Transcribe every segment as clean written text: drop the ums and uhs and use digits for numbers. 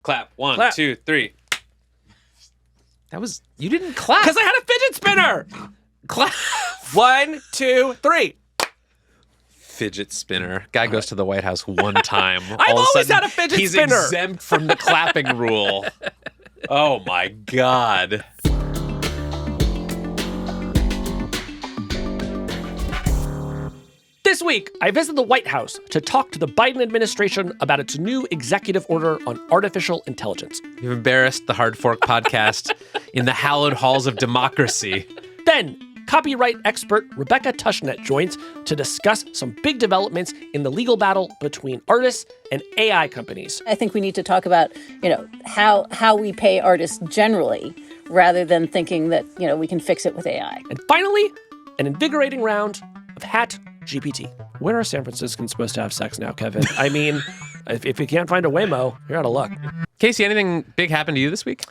Clap. One, Clap. 2, 3. You didn't clap. Because I had a fidget spinner. Clap. 1, 2, 3. Fidget spinner. Guy goes to the White House one time. I've All of a always sudden, had a fidget spinner. He's exempt from the clapping rule. Oh my God. This week, I visited the White House to talk to the Biden administration about its new executive order on artificial intelligence. You've embarrassed the Hard Fork podcast in the hallowed halls of democracy. Then, copyright expert Rebecca Tushnet joins to discuss some big developments in the legal battle between artists and AI companies. I think we need to talk about, how we pay artists generally, rather than thinking that, we can fix it with AI. And finally, an invigorating round of HatGPT. When are San Franciscans supposed to have sex now, Kevin? I mean, if you can't find a Waymo, you're out of luck. Casey, anything big happened to you this week?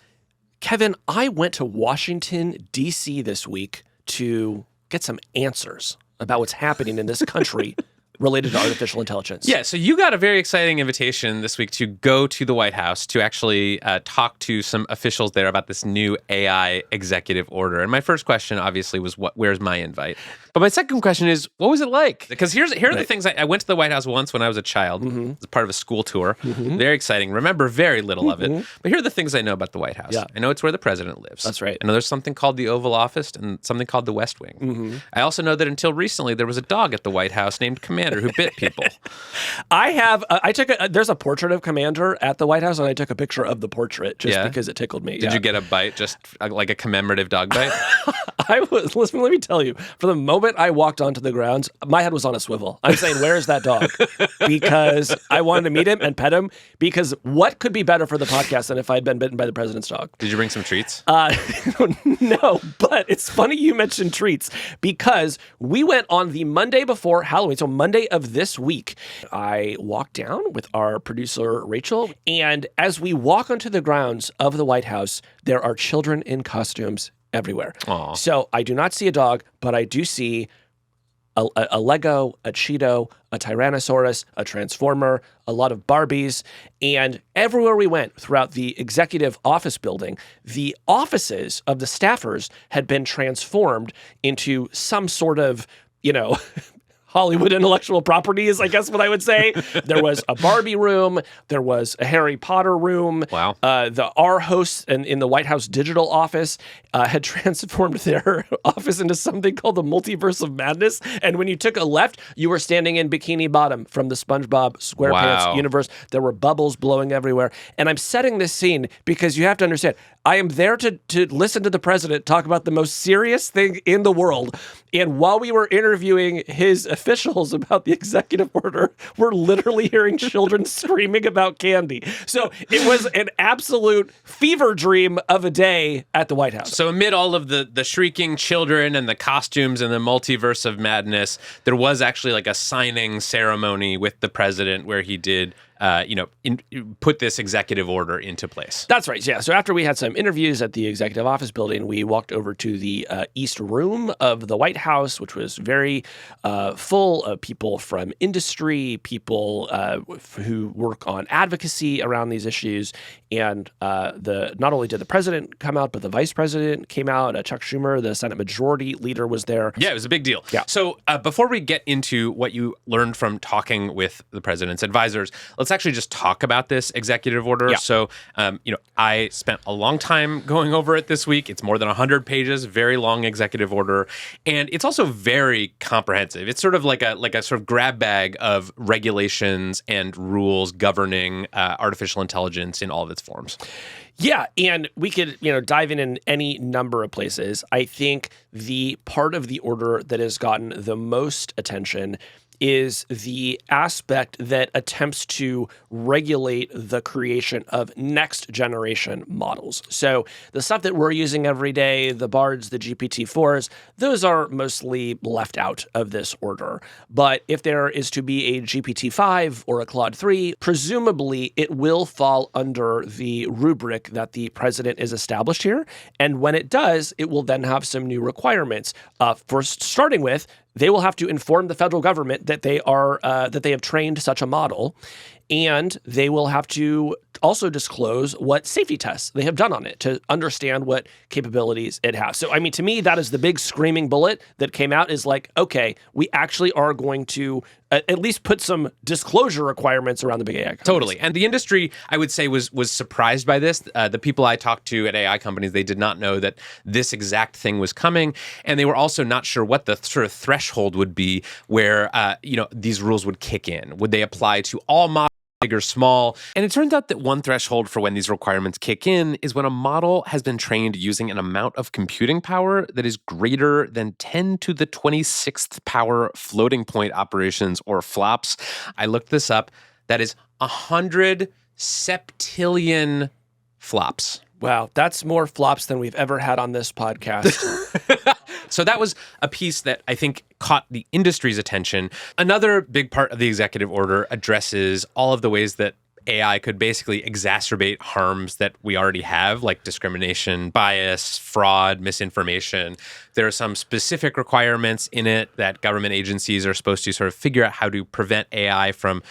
Kevin, I went to Washington, D.C. this week to get some answers about what's happening in this country related to artificial intelligence. Yeah, so you got a very exciting invitation this week to go to the White House to actually talk to some officials there about this new AI executive order. And my first question, obviously, was where's my invite? But my second question is, what was it like? Because here are the things. I went to the White House once when I was a child as part of a school tour. Very exciting. Remember very little of it. But here are the things I know about the White House. Yeah. I know it's where the president lives. That's right. I know there's something called the Oval Office and something called the West Wing. I also know that until recently, there was a dog at the White House named Commander who bit people. There's a portrait of Commander at the White House, and I took a picture of the portrait just because it tickled me. Did you get a bite, just like a commemorative dog bite? Listen, let me tell you, for the moment I walked onto the grounds, my head was on a swivel. I'm saying, where is that dog? Because I wanted to meet him and pet him, because what could be better for the podcast than if I had been bitten by the president's dog? Did you bring some treats? No, but it's funny you mentioned treats, because we went on the Monday before Halloween, so Monday of this week. I walked down with our producer, Rachel, and as we walk onto the grounds of the White House, there are children in costumes everywhere. Aww. So I do not see a dog, but I do see a Lego, a Cheeto, a Tyrannosaurus, a Transformer, a lot of Barbies, and everywhere we went throughout the executive office building, the offices of the staffers had been transformed into some sort of, Hollywood intellectual property is, I guess, what I would say. There was a Barbie room. There was a Harry Potter room. Wow. Our hosts in the White House digital office had transformed their office into something called the Multiverse of Madness. And when you took a left, you were standing in Bikini Bottom from the SpongeBob SquarePants universe. There were bubbles blowing everywhere. And I'm setting this scene because you have to understand, I am there to listen to the president talk about the most serious thing in the world. And while we were interviewing his officials about the executive order, we're literally hearing children screaming about candy. So it was an absolute fever dream of a day at the White House. So amid all of the shrieking children and the costumes and the multiverse of madness, there was actually like a signing ceremony with the president where he did put this executive order into place. That's right. Yeah. So after we had some interviews at the executive office building, we walked over to the East Room of the White House, which was very full of people from industry, people who work on advocacy around these issues. And not only did the president come out, but the vice president came out. Chuck Schumer, the Senate Majority Leader, was there. Yeah, it was a big deal. Yeah. So before we get into what you learned from talking with the president's advisors, let's actually just talk about this executive order. Yeah. So, I spent a long time going over it this week. It's more than 100 pages, very long executive order. And it's also very comprehensive. It's sort of like a sort of grab bag of regulations and rules governing artificial intelligence in all of its forms. Yeah, and we could, dive in any number of places. I think the part of the order that has gotten the most attention is the aspect that attempts to regulate the creation of next generation models. So the stuff that we're using every day, the BARDs, the GPT-4s, those are mostly left out of this order. But if there is to be a GPT-5 or a Claude 3, presumably it will fall under the rubric that the president is established here. And when it does, it will then have some new requirements. First, starting with, they will have to inform the federal government that they have trained such a model. And they will have to also disclose what safety tests they have done on it to understand what capabilities it has. So, I mean, to me, that is the big screaming bullet that came out is like, okay, we actually are going to at least put some disclosure requirements around the big AI companies. Totally. And the industry, I would say, was surprised by this. The people I talked to at AI companies, they did not know that this exact thing was coming. And they were also not sure what the sort of threshold would be where, these rules would kick in. Would they apply to all models? Big or small. And it turns out that one threshold for when these requirements kick in is when a model has been trained using an amount of computing power that is greater than 10 to the 26th power floating point operations, or flops. I looked this up. That is 100 septillion flops. Wow, that's more flops than we've ever had on this podcast. So that was a piece that I think caught the industry's attention. Another big part of the executive order addresses all of the ways that AI could basically exacerbate harms that we already have, like discrimination, bias, fraud, misinformation. There are some specific requirements in it that government agencies are supposed to sort of figure out how to prevent AI from,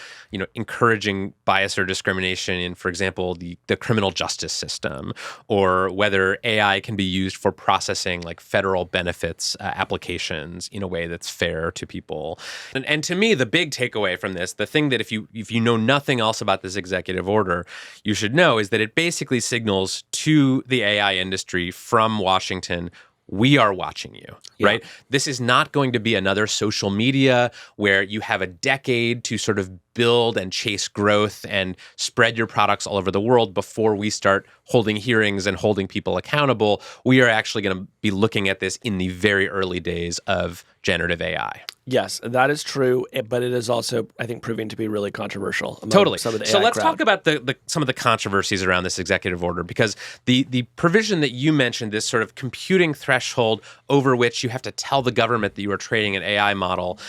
encouraging bias or discrimination in, for example, the criminal justice system, or whether AI can be used for processing like federal benefits applications in a way that's fair to people. And to me, the big takeaway from this, the thing that if you know nothing else about this executive order, you should know is that it basically signals to the AI industry from Washington, we are watching you, right? This is not going to be another social media where you have a decade to sort of build and chase growth and spread your products all over the world before we start holding hearings and holding people accountable. We are actually going to be looking at this in the very early days of generative AI. Yes, that is true, but it is also, I think, proving to be really controversial among Totally. some of the AI So let's crowd. talk about some of the controversies around this executive order, because the provision that you mentioned, this sort of computing threshold over which you have to tell the government that you are training an AI model,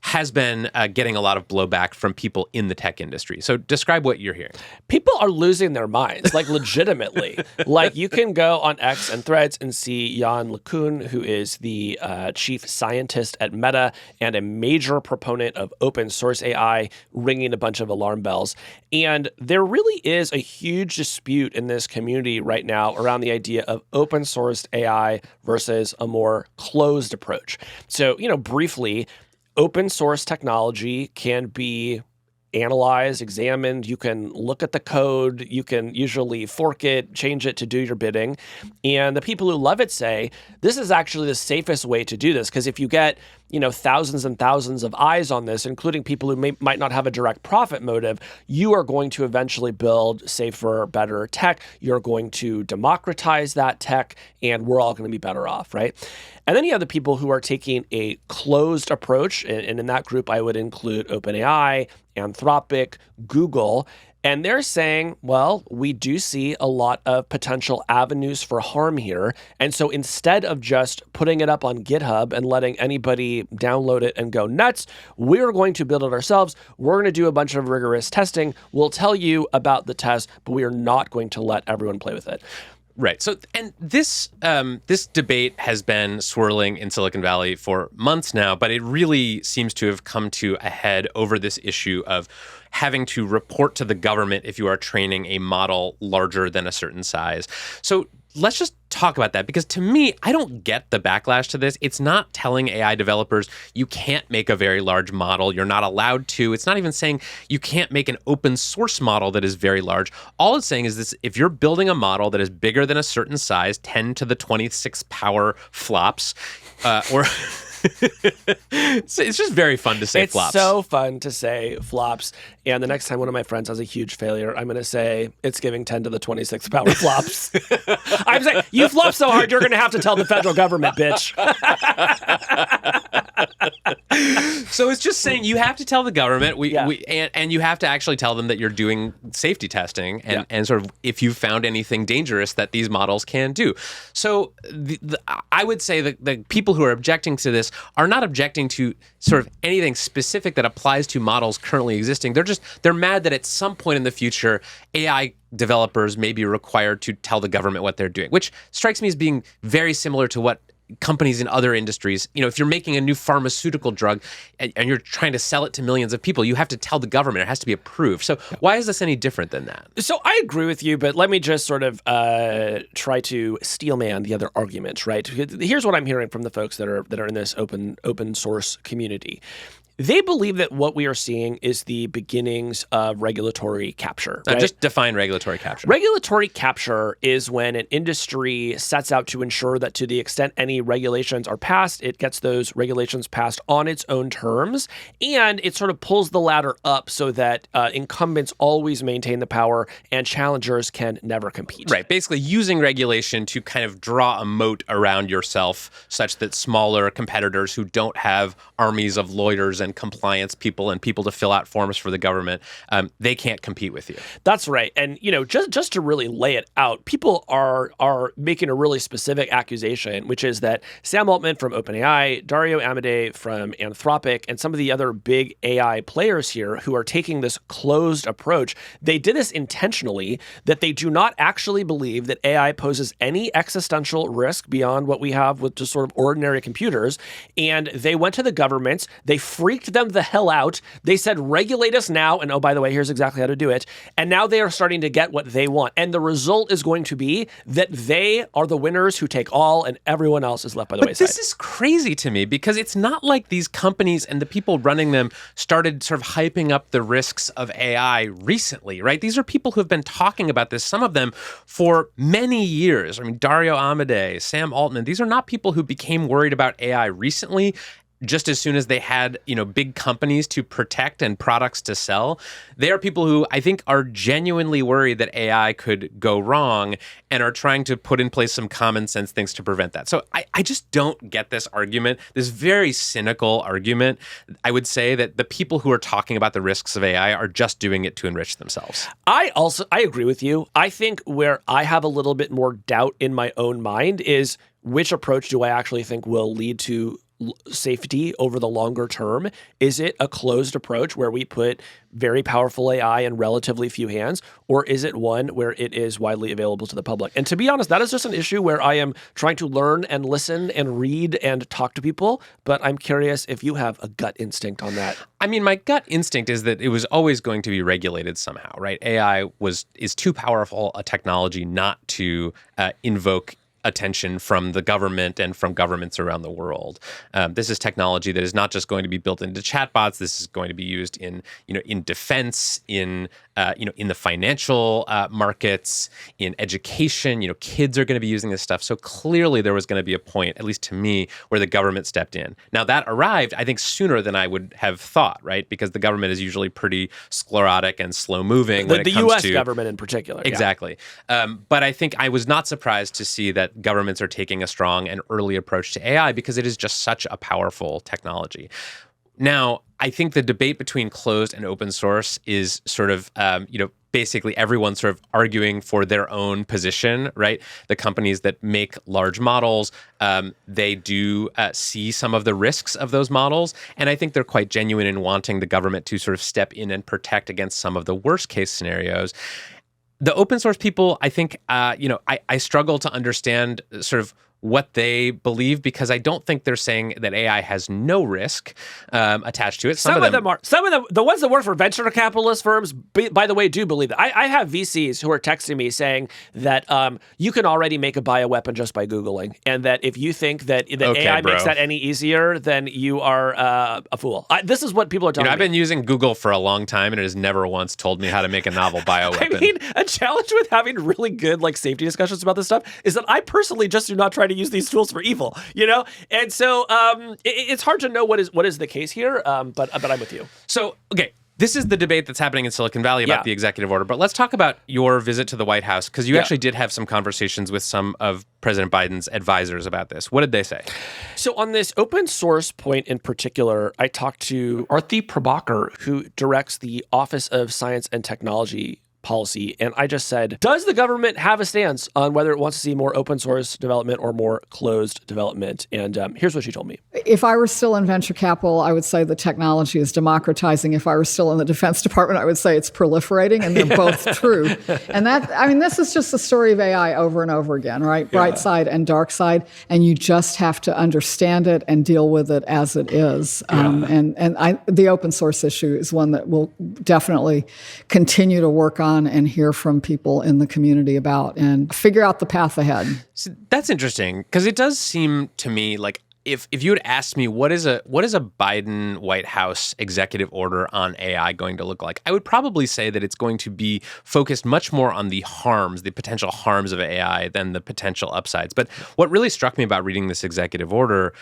has been getting a lot of blowback from people in the tech industry. So describe what you're hearing. People are losing their minds, like legitimately. Like you can go on X and Threads and see Jan LeCun, who is the chief scientist at Meta and a major proponent of open source AI, ringing a bunch of alarm bells. And there really is a huge dispute in this community right now around the idea of open sourced AI versus a more closed approach. So, briefly, open source technology can be analyzed, examined. You can look at the code. You can usually fork it, change it to do your bidding. And the people who love it say, this is actually the safest way to do this, because if you get thousands and thousands of eyes on this, including people who might not have a direct profit motive, you are going to eventually build safer, better tech. You're going to democratize that tech, and we're all going to be better off, right? And then you have the people who are taking a closed approach, and in that group, I would include OpenAI, Anthropic, Google. And they're saying, well, we do see a lot of potential avenues for harm here. And so instead of just putting it up on GitHub and letting anybody download it and go nuts, we're going to build it ourselves. We're going to do a bunch of rigorous testing. We'll tell you about the test, but we are not going to let everyone play with it. Right. So, and this debate has been swirling in Silicon Valley for months now, but it really seems to have come to a head over this issue of having to report to the government if you are training a model larger than a certain size. So let's just talk about that, because to me, I don't get the backlash to this. It's not telling AI developers you can't make a very large model. You're not allowed to. It's not even saying you can't make an open source model that is very large. All it's saying is this: if you're building a model that is bigger than a certain size, 10 to the 26th power flops, or it's just very fun to say flops. It's so fun to say flops. And the next time one of my friends has a huge failure, I'm going to say it's giving 10 to the 26th power flops. I'm saying, you flop so hard, you're going to have to tell the federal government, bitch. So it's just saying you have to tell the government, and you have to actually tell them that you're doing safety testing and sort of if you found anything dangerous that these models can do. So I would say that the people who are objecting to this are not objecting to sort of anything specific that applies to models currently existing. They're mad that at some point in the future, AI developers may be required to tell the government what they're doing, which strikes me as being very similar to what companies in other industries. If you're making a new pharmaceutical drug and you're trying to sell it to millions of people, you have to tell the government. It has to be approved. So why is this any different than that? So I agree with you, but let me just sort of try to steelman the other argument, right? Here's what I'm hearing from the folks that are in this open source community. They believe that what we are seeing is the beginnings of regulatory capture. Now, right? just define regulatory capture. Regulatory capture is when an industry sets out to ensure that to the extent any regulations are passed, it gets those regulations passed on its own terms, and it sort of pulls the ladder up so that incumbents always maintain the power and challengers can never compete. Right. Basically using regulation to kind of draw a moat around yourself such that smaller competitors who don't have armies of lawyers and compliance people and people to fill out forms for the government, they can't compete with you. That's right. And, just to really lay it out, people are making a really specific accusation, which is that Sam Altman from OpenAI, Dario Amodei from Anthropic, and some of the other big AI players here who are taking this closed approach, they did this intentionally, that they do not actually believe that AI poses any existential risk beyond what we have with just sort of ordinary computers. And they went to the governments, they freaked them the hell out. They said, regulate us now. And oh, by the way, here's exactly how to do it. And now they are starting to get what they want. And the result is going to be that they are the winners who take all and everyone else is left by the wayside. This is crazy to me because it's not like these companies and the people running them started sort of hyping up the risks of AI recently, right? These are people who have been talking about this, some of them for many years. I mean, Dario Amodei, Sam Altman, these are not people who became worried about AI recently, just as soon as they had, big companies to protect and products to sell. They are people who I think are genuinely worried that AI could go wrong and are trying to put in place some common sense things to prevent that. So I just don't get this argument, this very cynical argument. I would say that the people who are talking about the risks of AI are just doing it to enrich themselves. I agree with you. I think where I have a little bit more doubt in my own mind is which approach do I actually think will lead to safety over the longer term? Is it a closed approach where we put very powerful AI in relatively few hands, or is it one where it is widely available to the public? And to be honest, that is just an issue where I am trying to learn and listen and read and talk to people, but I'm curious if you have a gut instinct on that. I mean, my gut instinct is that it was always going to be regulated somehow, right? AI is too powerful a technology not to invoke attention from the government and from governments around the world. This is technology that is not just going to be built into chatbots. This is going to be used in defense, in the financial markets, in education. Kids are going to be using this stuff. So clearly there was going to be a point, at least to me, where the government stepped in. Now that arrived, I think, sooner than I would have thought, right? Because the government is usually pretty sclerotic and slow moving. The U.S. government in particular. Exactly. Yeah. But I think I was not surprised to see that governments are taking a strong and early approach to AI because it is just such a powerful technology. Now, I think the debate between closed and open source is sort of, basically everyone sort of arguing for their own position, right? The companies that make large models, they do see some of the risks of those models. And I think they're quite genuine in wanting the government to sort of step in and protect against some of the worst case scenarios. The open source people, I think, I struggle to understand sort of what they believe because I don't think they're saying that AI has no risk attached to it. Some of them are. Some of them, the ones that work for venture capitalist firms, by the way, do believe that. I have VCs who are texting me saying that you can already make a bioweapon just by Googling, and that if you think that AI makes that any easier, then you are a fool. This is what people are telling me. I've been using Google for a long time, and it has never once told me how to make a novel bioweapon. I mean, a challenge with having really good safety discussions about this stuff is that I personally just do not try to use these tools for evil, And so it's hard to know what is the case here, but I'm with you. So, okay. This is the debate that's happening in Silicon Valley about the executive order. But let's talk about your visit to the White House, because you actually did have some conversations with some of President Biden's advisors about this. What did they say? So on this open source point in particular, I talked to Arthi Prabhakar, who directs the Office of Science and Technology policy. And I just said, does the government have a stance on whether it wants to see more open source development or more closed development? And here's what she told me. If I were still in venture capital, I would say the technology is democratizing. If I were still in the Defense Department, I would say it's proliferating, and they're both true. And this is just the story of AI over and over again, right? Bright side and dark side, and you just have to understand it and deal with it as it is. The open source issue is one that we'll definitely continue to work on and hear from people in the community about and figure out the path ahead. So that's interesting, because it does seem to me like if you had asked me what is a Biden White House executive order on AI going to look like, I would probably say that it's going to be focused much more on the potential harms of AI than the potential upsides. But what really struck me about reading this executive order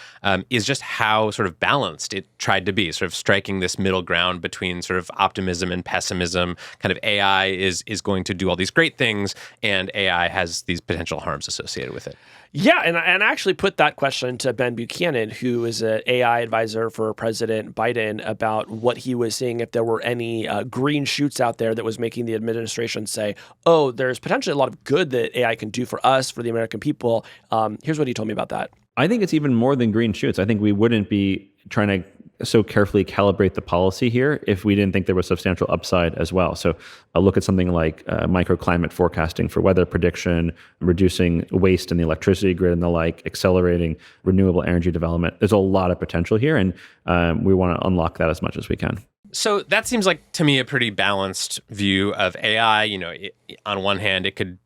is just how sort of balanced it tried to be, sort of striking this middle ground between sort of optimism and pessimism. Kind of AI is going to do all these great things, and AI has these potential harms associated with it. Yeah, and I actually put that question to Ben Buchanan, who is an AI advisor for President Biden, about what he was seeing, if there were any green shoots out there that was making the administration say, oh, there's potentially a lot of good that AI can do for us, for the American people. Here's what he told me about that. I think it's even more than green shoots. I think we wouldn't be trying to so carefully calibrate the policy here if we didn't think there was substantial upside as well. So I'll look at something like microclimate forecasting for weather prediction, reducing waste in the electricity grid and the like, accelerating renewable energy development. There's a lot of potential here, and we want to unlock that as much as we can. So that seems like, to me, a pretty balanced view of AI. On one hand, it could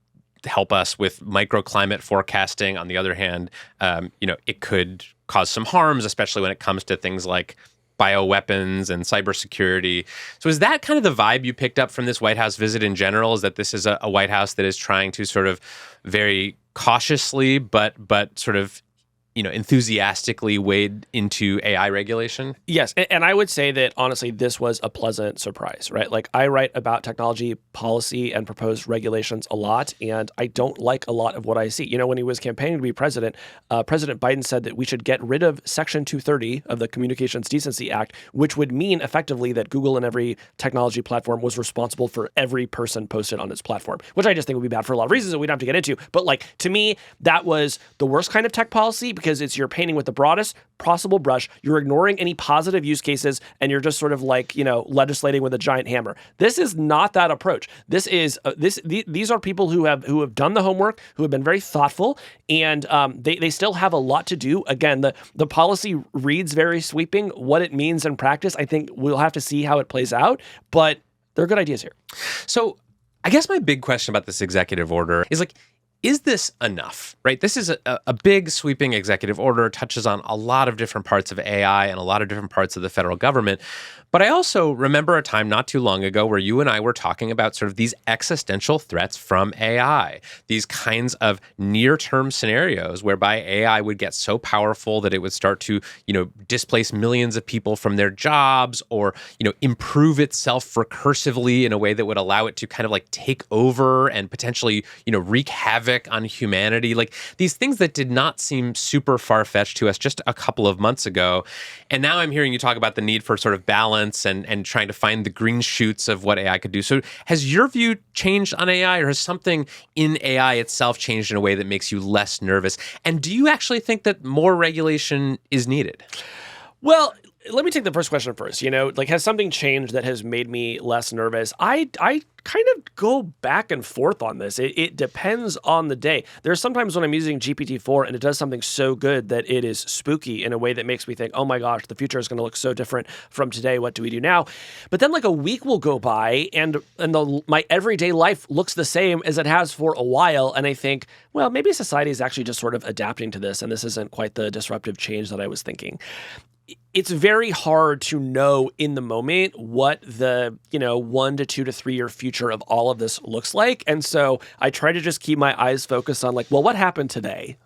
help us with microclimate forecasting. On the other hand, it could cause some harms, especially when it comes to things like bioweapons and cybersecurity. So is that kind of the vibe you picked up from this White House visit in general, is that this is a White House that is trying to sort of very cautiously but sort of enthusiastically wade into AI regulation? Yes. And I would say that, honestly, this was a pleasant surprise, right? Like, I write about technology policy and proposed regulations a lot, and I don't like a lot of what I see. When he was campaigning to be president, President Biden said that we should get rid of Section 230 of the Communications Decency Act, which would mean effectively that Google and every technology platform was responsible for every person posted on its platform, which I just think would be bad for a lot of reasons that we don't have to get into. But to me, that was the worst kind of tech policy, because you're painting with the broadest possible brush, you're ignoring any positive use cases, and you're just sort of legislating with a giant hammer. This is not that approach. This is these are people who have done the homework, who have been very thoughtful, and they still have a lot to do. Again, the policy reads very sweeping. What it means in practice, I think we'll have to see how it plays out, but there are good ideas here. So I guess my big question about this executive order is this enough, right? This is a big sweeping executive order, touches on a lot of different parts of AI and a lot of different parts of the federal government. But I also remember a time not too long ago where you and I were talking about sort of these existential threats from AI, these kinds of near-term scenarios whereby AI would get so powerful that it would start to, displace millions of people from their jobs, or, improve itself recursively in a way that would allow it to kind of take over and potentially, wreak havoc on humanity. These things that did not seem super far-fetched to us just a couple of months ago. And now I'm hearing you talk about the need for sort of balance and trying to find the green shoots of what AI could do. So has your view changed on AI, or has something in AI itself changed in a way that makes you less nervous? And do you actually think that more regulation is needed? Well, let me take the first question first. Has something changed that has made me less nervous? I kind of go back and forth on this. It depends on the day. There's sometimes when I'm using GPT-4 and it does something so good that it is spooky in a way that makes me think, oh my gosh, the future is going to look so different from today. What do we do now? But then a week will go by and my everyday life looks the same as it has for a while. And I think, well, maybe society is actually just sort of adapting to this, and this isn't quite the disruptive change that I was thinking. It's very hard to know in the moment what the 1 to 2 to 3 year future of all of this looks like. And so I try to just keep my eyes focused on what happened today?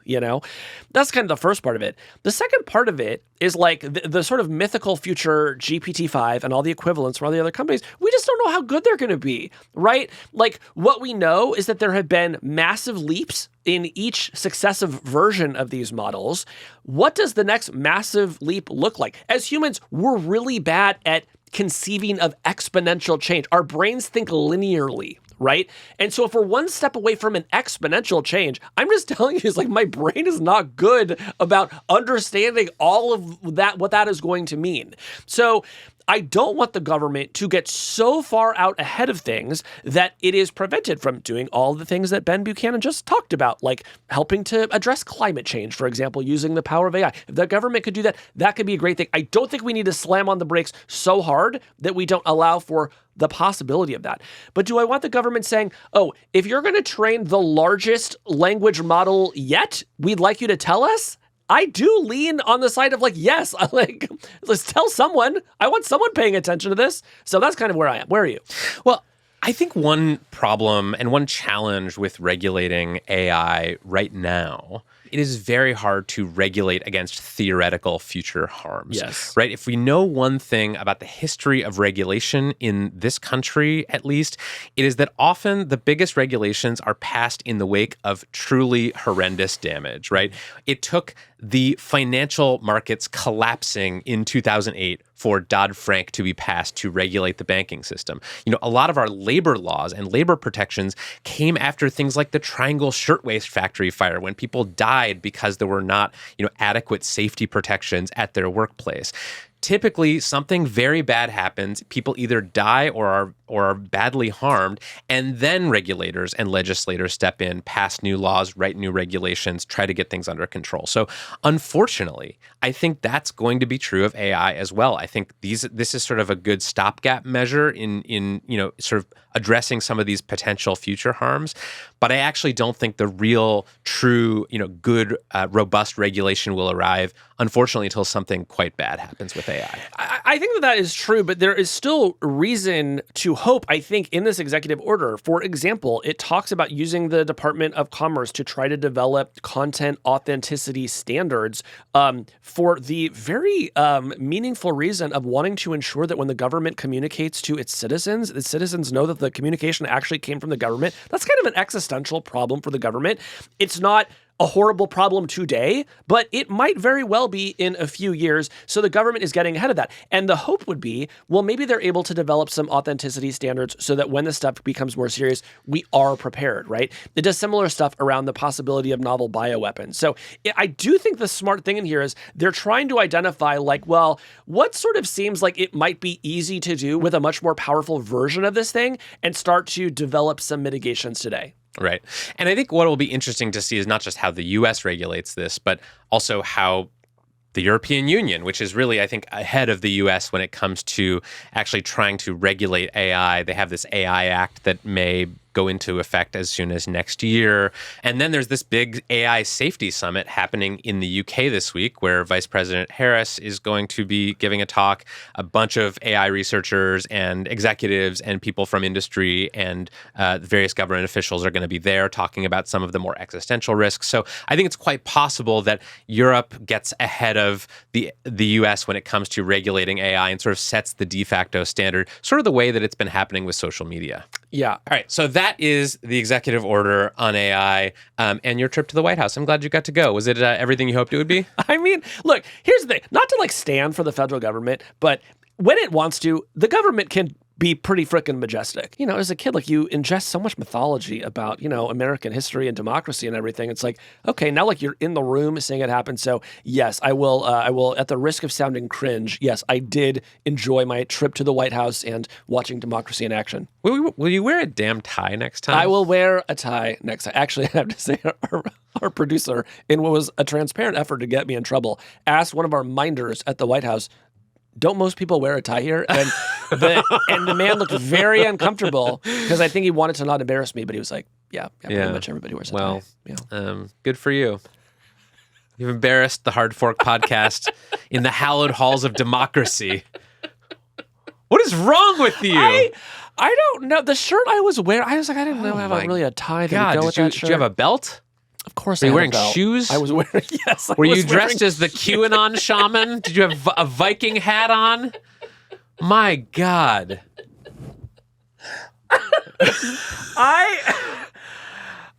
That's kind of the first part of it. The second part of it is the sort of mythical future GPT-5 and all the equivalents from all the other companies. We just don't know how good they're going to be, right? What we know is that there have been massive leaps in each successive version of these models. What does the next massive leap look like? As humans, we're really bad at conceiving of exponential change. Our brains think linearly, right? And so if we're one step away from an exponential change, I'm just telling you, it's like my brain is not good about understanding all of that, what that is going to mean. So I don't want the government to get so far out ahead of things that it is prevented from doing all the things that Ben Buchanan just talked about, like helping to address climate change, for example, using the power of AI. If the government could do that, that could be a great thing. I don't think we need to slam on the brakes so hard that we don't allow for the possibility of that. But do I want the government saying, oh, if you're going to train the largest language model yet, we'd like you to tell us? I do lean on the side of like, yes, let's tell someone. I want someone paying attention to this. So that's kind of where I am. Where are you? Well, I think one problem and one challenge with regulating AI right now, it is very hard to regulate against theoretical future harms. Yes. Right? If we know one thing about the history of regulation in this country, at least, it is that often the biggest regulations are passed in the wake of truly horrendous damage, right? It took the financial markets collapsing in 2008 for Dodd-Frank to be passed to regulate the banking system. You know, a lot of our labor laws and labor protections came after things like the Triangle Shirtwaist Factory fire, when people died because there were not, adequate safety protections at their workplace. Typically, something very bad happens. People either die or are badly harmed, and then regulators and legislators step in, pass new laws, write new regulations, try to get things under control. So, unfortunately, I think that's going to be true of AI as well. I think this is sort of a good stopgap measure in sort of addressing some of these potential future harms. But I actually don't think the real, true, good, robust regulation will arrive, unfortunately, until something quite bad happens with AI. I think that is true, but there is still reason to hope, I think, in this executive order. For example, it talks about using the Department of Commerce to try to develop content authenticity standards for the very meaningful reason of wanting to ensure that when the government communicates to its citizens, the citizens know that the communication actually came from the government. That's kind of an existential problem for the government. It's not a horrible problem today, but it might very well be in a few years. So the government is getting ahead of that. And the hope would be, well, maybe they're able to develop some authenticity standards so that when this stuff becomes more serious, we are prepared, right? It does similar stuff around the possibility of novel bioweapons. So I do think the smart thing in here is they're trying to identify like, well, what sort of seems like it might be easy to do with a much more powerful version of this thing and start to develop some mitigations today. Right. And I think what will be interesting to see is not just how the U.S. regulates this, but also how the European Union, which is really, I think, ahead of the U.S. when it comes to actually trying to regulate AI. They have this AI Act that may go into effect as soon as next year. And then there's this big AI safety summit happening in the UK this week, where Vice President Harris is going to be giving a talk. A bunch of AI researchers and executives and people from industry and various government officials are going to be there talking about some of the more existential risks. So I think it's quite possible that Europe gets ahead of the US when it comes to regulating AI and sort of sets the de facto standard, sort of the way that it's been happening with social media. Yeah. All right. So that is the executive order on AI and your trip to the White House. I'm glad you got to go. Was it everything you hoped it would be? I mean, look, here's the thing. Not to like stand for the federal government, but when it wants to, the government can be pretty freaking majestic. As a kid, like you ingest so much mythology about, American history and democracy and everything. It's like, okay, now like you're in the room seeing it happen. So yes, I will, at the risk of sounding cringe, yes, I did enjoy my trip to the White House and watching democracy in action. Will you wear a damn tie next time? I will wear a tie next time. Actually, I have to say our producer, in what was a transparent effort to get me in trouble, asked one of our minders at the White House, don't most people wear a tie here? And the man looked very uncomfortable because I think he wanted to not embarrass me, but he was like, yeah, pretty much everybody wears a tie. Well, good for you. You've embarrassed the Hard Fork podcast in the hallowed halls of democracy. What is wrong with you? I don't know. The shirt I was wearing, I was like, I didn't know I have really a tie that would go with that shirt. Did you have a belt? Of course, Were you I wearing had a belt. shoes? I was wearing, yes. Were you dressed as the QAnon shaman? Did you have a Viking hat on? My God.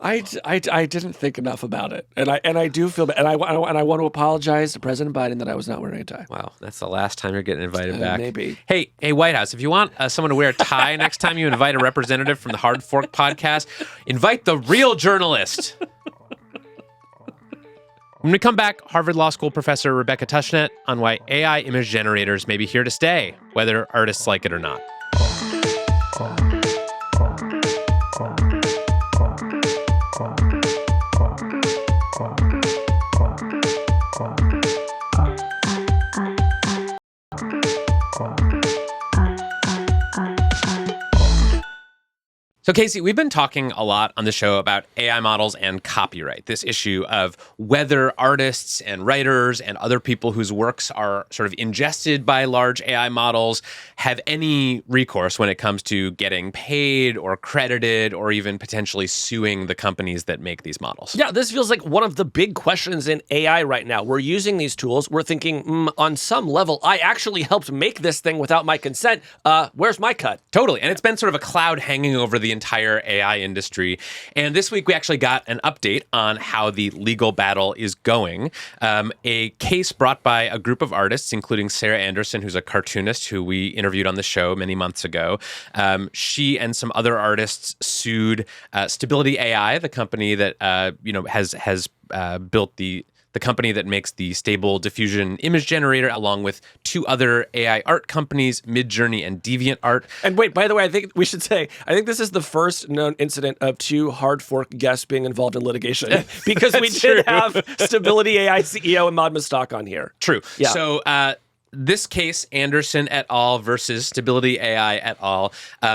I didn't think enough about it, and I do feel bad, and I want to apologize to President Biden that I was not wearing a tie. Wow, that's the last time you're getting invited back. Maybe. Hey, White House, if you want someone to wear a tie next time you invite a representative from the Hard Fork podcast, invite the real journalist. When we come back, Harvard Law School professor Rebecca Tushnet on why AI image generators may be here to stay, whether artists like it or not. So, Casey, we've been talking a lot on the show about AI models and copyright, this issue of whether artists and writers and other people whose works are sort of ingested by large AI models have any recourse when it comes to getting paid or credited or even potentially suing the companies that make these models. Yeah, this feels like one of the big questions in AI right now. We're using these tools. We're thinking, on some level, I actually helped make this thing without my consent. Where's my cut? Totally. And it's been sort of a cloud hanging over the entire AI industry. And this week, we actually got an update on how the legal battle is going. A case brought by a group of artists, including Sarah Anderson, who's a cartoonist who we interviewed on the show many months ago. She and some other artists sued Stability AI, the company that has built the company that makes the Stable Diffusion image generator, along with two other AI art companies, Midjourney and DeviantArt. And wait, by the way, I think we should say, I think this is the first known incident of two Hard Fork guests being involved in litigation, because we did have Stability AI CEO Ahmad Mustaq on here. True. Yeah. So this case, Anderson et al. Versus Stability AI et al.,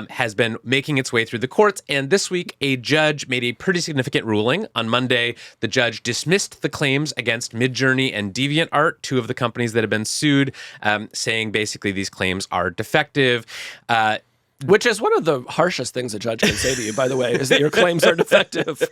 has been making its way through the courts. And this week, a judge made a pretty significant ruling. On Monday, the judge dismissed the claims against Midjourney and DeviantArt, two of the companies that have been sued, saying basically these claims are defective. Which is one of the harshest things a judge can say to you, by the way, is that your claims are defective.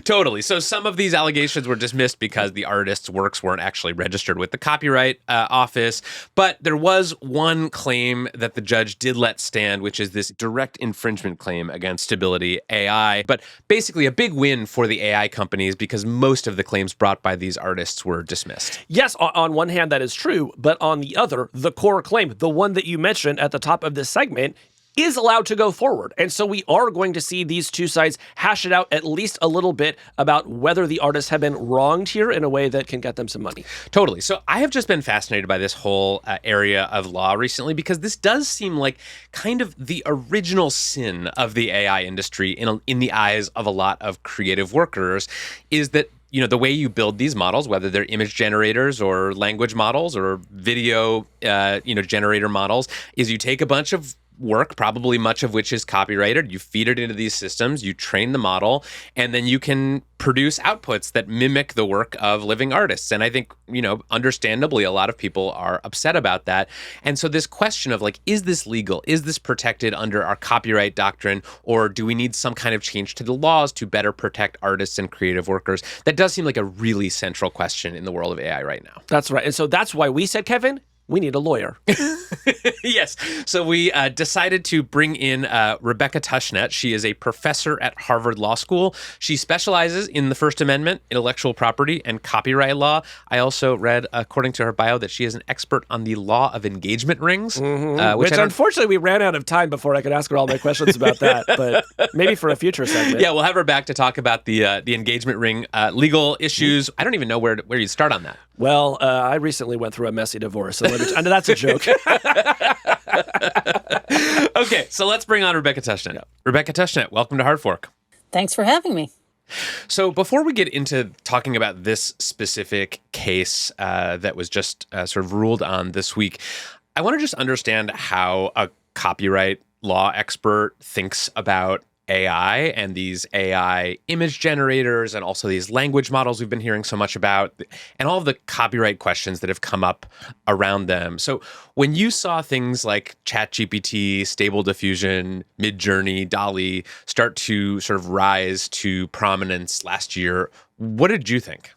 Totally. So some of these allegations were dismissed because the artist's works weren't actually registered with the Copyright Office. But there was one claim that the judge did let stand, which is this direct infringement claim against Stability AI. But basically a big win for the AI companies because most of the claims brought by these artists were dismissed. Yes, on one hand, that is true. But on the other, the core claim, the one that you mentioned at the top of this segment, is allowed to go forward. And so we are going to see these two sides hash it out at least a little bit about whether the artists have been wronged here in a way that can get them some money. Totally. So I have just been fascinated by this whole area of law recently because this does seem like kind of the original sin of the AI industry in the eyes of a lot of creative workers, is that the way you build these models, whether they're image generators or language models or video, generator models, is you take a bunch of work, probably much of which is copyrighted. You feed it into these systems, you train the model, and then you can produce outputs that mimic the work of living artists. And I think, understandably, a lot of people are upset about that. And so this question of is this legal? Is this protected under our copyright doctrine? Or do we need some kind of change to the laws to better protect artists and creative workers? That does seem like a really central question in the world of AI right now. That's right. And so that's why we said, Kevin, we need a lawyer. Yes. So we decided to bring in Rebecca Tushnet. She is a professor at Harvard Law School. She specializes in the First Amendment, intellectual property, and copyright law. I also read, according to her bio, that she is an expert on the law of engagement rings. Which unfortunately, we ran out of time before I could ask her all my questions about that. But maybe for a future segment. Yeah, we'll have her back to talk about the engagement ring legal issues. I don't even know where you'd start on that. Well, I recently went through a messy divorce, and that's a joke. Okay, so let's bring on Rebecca Tushnet. Yeah. Rebecca Tushnet, welcome to Hard Fork. Thanks for having me. So before we get into talking about this specific case that was just sort of ruled on this week, I want to just understand how a copyright law expert thinks about AI and these AI image generators and also these language models we've been hearing so much about and all of the copyright questions that have come up around them. So when you saw things like ChatGPT, Stable Diffusion, Midjourney, DALL-E start to sort of rise to prominence last year, what did you think?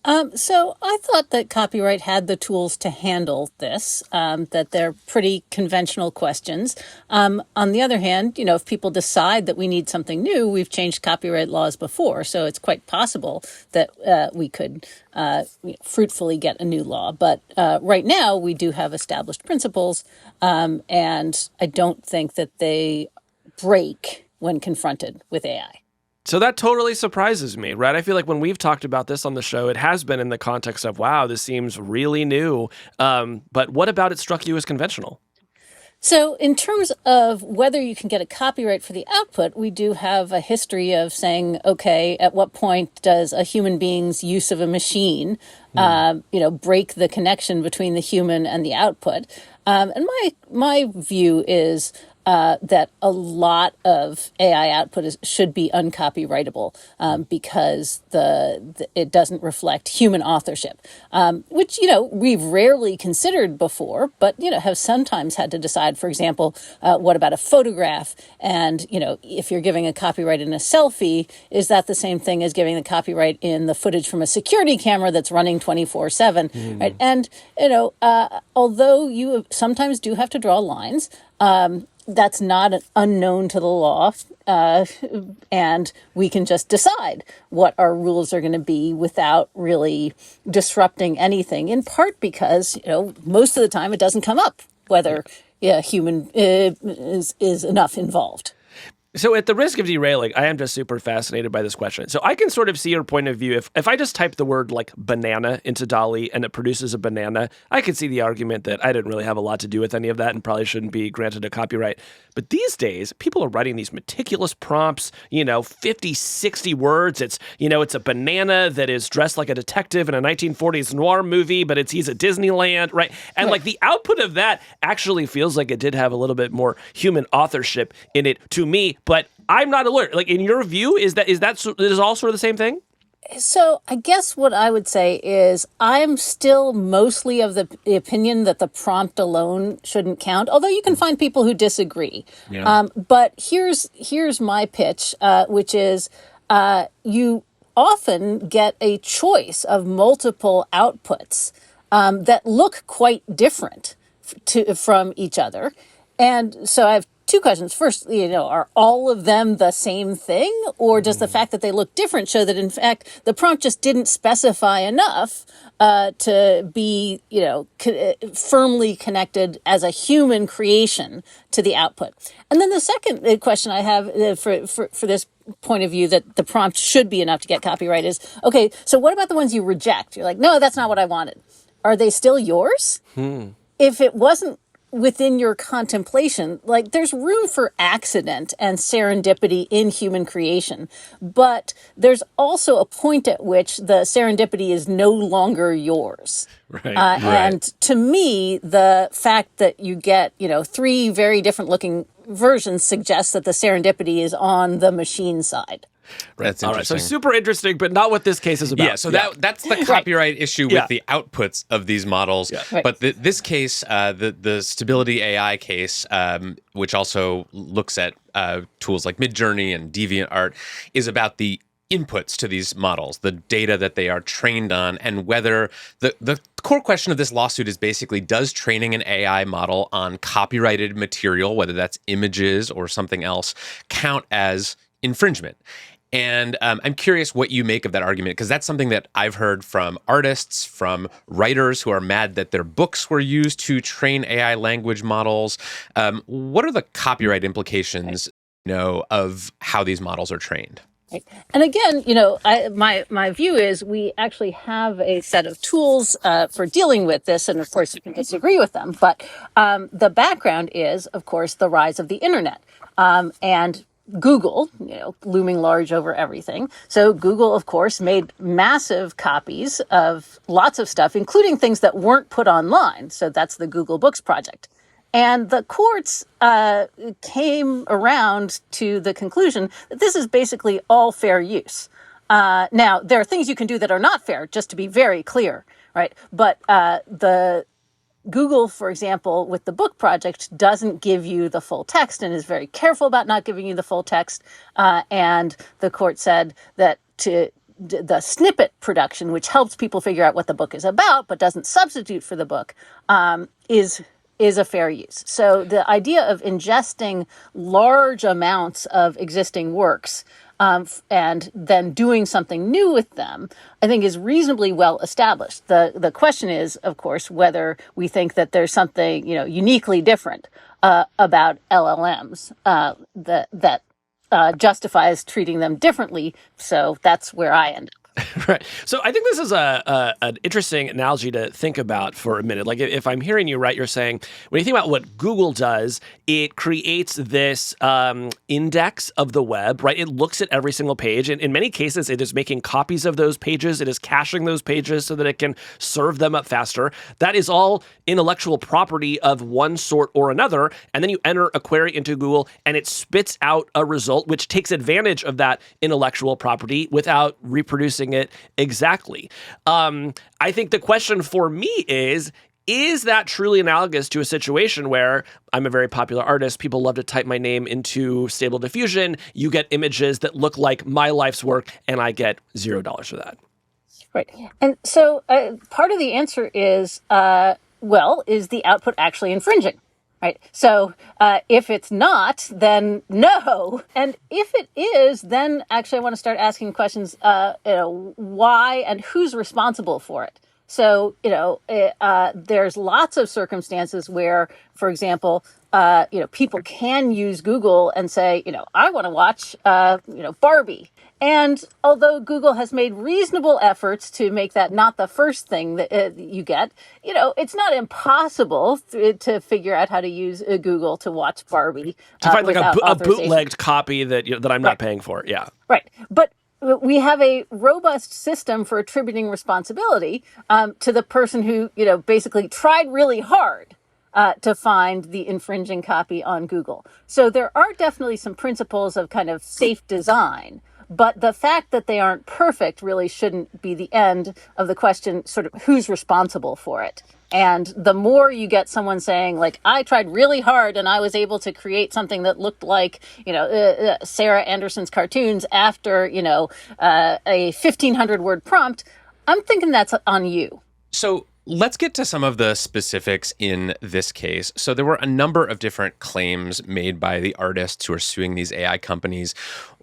So I thought that copyright had the tools to handle this, that they're pretty conventional questions. On the other hand, if people decide that we need something new, we've changed copyright laws before, so it's quite possible that we could fruitfully get a new law. But right now, we do have established principles, and I don't think that they break when confronted with AI. So that totally surprises me, right? I feel like when we've talked about this on the show, it has been in the context of, wow, this seems really new. But what about it struck you as conventional? So in terms of whether you can get a copyright for the output, we do have a history of saying, okay, at what point does a human being's use of a machine, break the connection between the human and the output? And my view is that a lot of AI output should be uncopyrightable because it doesn't reflect human authorship, which, we've rarely considered before, but, have sometimes had to decide, for example, what about a photograph? And, if you're giving a copyright in a selfie, is that the same thing as giving the copyright in the footage from a security camera that's running 24/7, right? And, although you sometimes do have to draw lines, that's not unknown to the law, and we can just decide what our rules are going to be without really disrupting anything, in part because, most of the time it doesn't come up whether human is enough involved. So at the risk of derailing, I am just super fascinated by this question. So I can sort of see your point of view. If I just type the word like banana into DALL-E and it produces a banana, I could see the argument that I didn't really have a lot to do with any of that and probably shouldn't be granted a copyright. But these days, people are writing these meticulous prompts, 50, 60 words. It's a banana that is dressed like a detective in a 1940s noir movie, but he's at Disneyland, right? And like the output of that actually feels like it did have a little bit more human authorship in it to me. But I'm not alert. Like in your view, is all sort of the same thing? So I guess what I would say is I'm still mostly of the opinion that the prompt alone shouldn't count, although you can find people who disagree. Yeah. But here's my pitch, which is you often get a choice of multiple outputs that look quite different from each other. And so I have two questions. First, are all of them the same thing? Or does the fact that they look different show that, in fact, the prompt just didn't specify enough to be, firmly connected as a human creation to the output? And then the second question I have for this point of view that the prompt should be enough to get copyright is, okay, so what about the ones you reject? You're like, no, that's not what I wanted. Are they still yours? If it wasn't within your contemplation, like there's room for accident and serendipity in human creation, but there's also a point at which the serendipity is no longer yours. Right. And to me, the fact that you get, three very different looking versions suggests that the serendipity is on the machine side. That's interesting. All right, so super interesting, but not what this case is about. Yeah, so that's the copyright issue with the outputs of these models. Yeah. Right. But this case, the Stability AI case, which also looks at tools like Midjourney and DeviantArt, is about the inputs to these models, the data that they are trained on, and whether the core question of this lawsuit is basically, does training an AI model on copyrighted material, whether that's images or something else, count as infringement? And I'm curious what you make of that argument, because that's something that I've heard from artists, from writers who are mad that their books were used to train AI language models. What are the copyright implications, of how these models are trained? Right. And again, my view is we actually have a set of tools for dealing with this, and of course you can disagree with them. But the background is, of course, the rise of the internet and Google, looming large over everything. So Google, of course, made massive copies of lots of stuff, including things that weren't put online. So that's the Google Books project. And the courts came around to the conclusion that this is basically all fair use. Now, there are things you can do that are not fair, just to be very clear, right? But the Google, for example, with the book project, doesn't give you the full text and is very careful about not giving you the full text. And the court said that the snippet production, which helps people figure out what the book is about, but doesn't substitute for the book, is a fair use. So the idea of ingesting large amounts of existing works and then doing something new with them, I think is reasonably well established. The question is, of course, whether we think that there's something uniquely different about LLMs that justifies treating them differently. So that's where I end up. Right. So I think this is an interesting analogy to think about for a minute. Like if I'm hearing you right, you're saying when you think about what Google does, it creates this index of the web, right? It looks at every single page. And in many cases, it is making copies of those pages. It is caching those pages so that it can serve them up faster. That is all intellectual property of one sort or another. And then you enter a query into Google and it spits out a result which takes advantage of that intellectual property without reproducing it exactly. I think the question for me is that truly analogous to a situation where I'm a very popular artist, people love to type my name into Stable Diffusion, you get images that look like my life's work, and I get $0 for that? Right. And so part of the answer is, is the output actually infringing? Right. So if it's not, then no. And if it is, then actually I want to start asking questions, why and who's responsible for it? So, there's lots of circumstances where, for example, people can use Google and say, I want to watch, Barbie. And although Google has made reasonable efforts to make that not the first thing that you get, it's not impossible to figure out how to use Google to watch Barbie. To find like a bootlegged copy that I'm not paying for. Yeah. Right. But we have a robust system for attributing responsibility to the person who, basically tried really hard to find the infringing copy on Google. So there are definitely some principles of kind of safe design. But the fact that they aren't perfect really shouldn't be the end of the question, sort of who's responsible for it. And the more you get someone saying, like, I tried really hard and I was able to create something that looked like, Sarah Anderson's cartoons after, a 1,500 word prompt, I'm thinking that's on you. So let's get to some of the specifics in this case. So there were a number of different claims made by the artists who are suing these AI companies.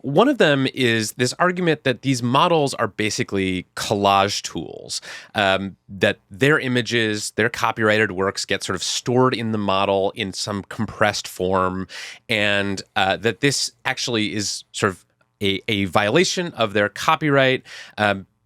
One of them is this argument that these models are basically collage tools, that their images, their copyrighted works get sort of stored in the model in some compressed form, and that this actually is sort of a violation of their copyright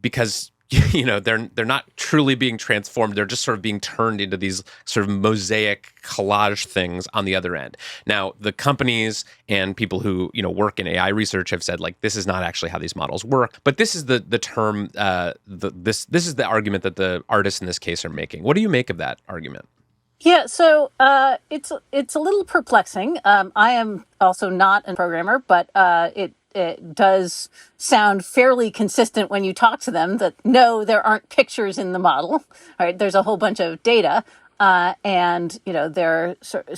because they're not truly being transformed. They're just sort of being turned into these sort of mosaic collage things on the other end. Now, the companies and people who work in AI research have said, like, this is not actually how these models work. But this is the term. This is the argument that the artists in this case are making. What do you make of that argument? Yeah, so it's a little perplexing. I am also not a programmer, but it does sound fairly consistent when you talk to them that no, there aren't pictures in the model. Right? There's a whole bunch of data, and they're sort of.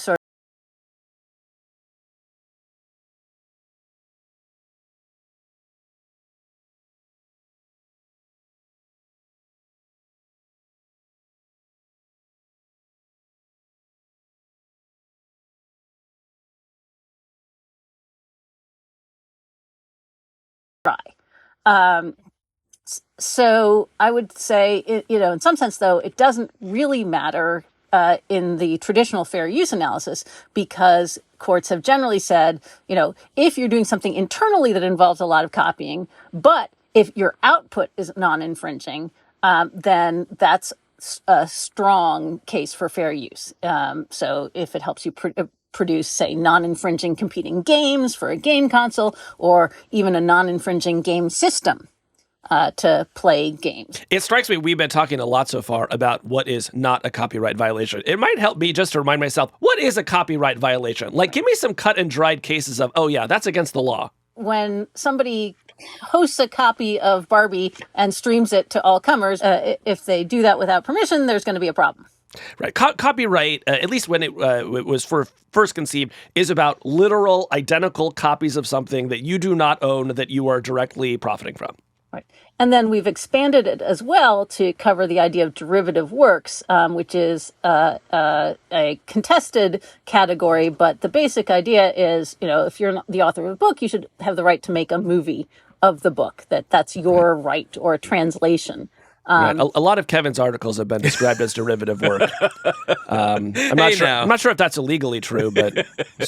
So I would say, in some sense, though, it doesn't really matter in the traditional fair use analysis because courts have generally said, if you're doing something internally that involves a lot of copying, but if your output is non-infringing, then that's a strong case for fair use. So if it helps you produce, say, non-infringing competing games for a game console or even a non-infringing game system to play games. It strikes me we've been talking a lot so far about what is not a copyright violation. It might help me just to remind myself, what is a copyright violation? Like, give me some cut and dried cases of, oh yeah, that's against the law. When somebody hosts a copy of Barbie and streams it to all comers, if they do that without permission, there's going to be a problem. Right. Copyright, at least when it was first conceived, is about literal identical copies of something that you do not own that you are directly profiting from. Right. And then we've expanded it as well to cover the idea of derivative works, which is a contested category. But the basic idea is, if you're the author of a book, you should have the right to make a movie of the book. That's your right, or a translation. Right. A lot of Kevin's articles have been described as derivative work. I'm not sure if that's illegally true, but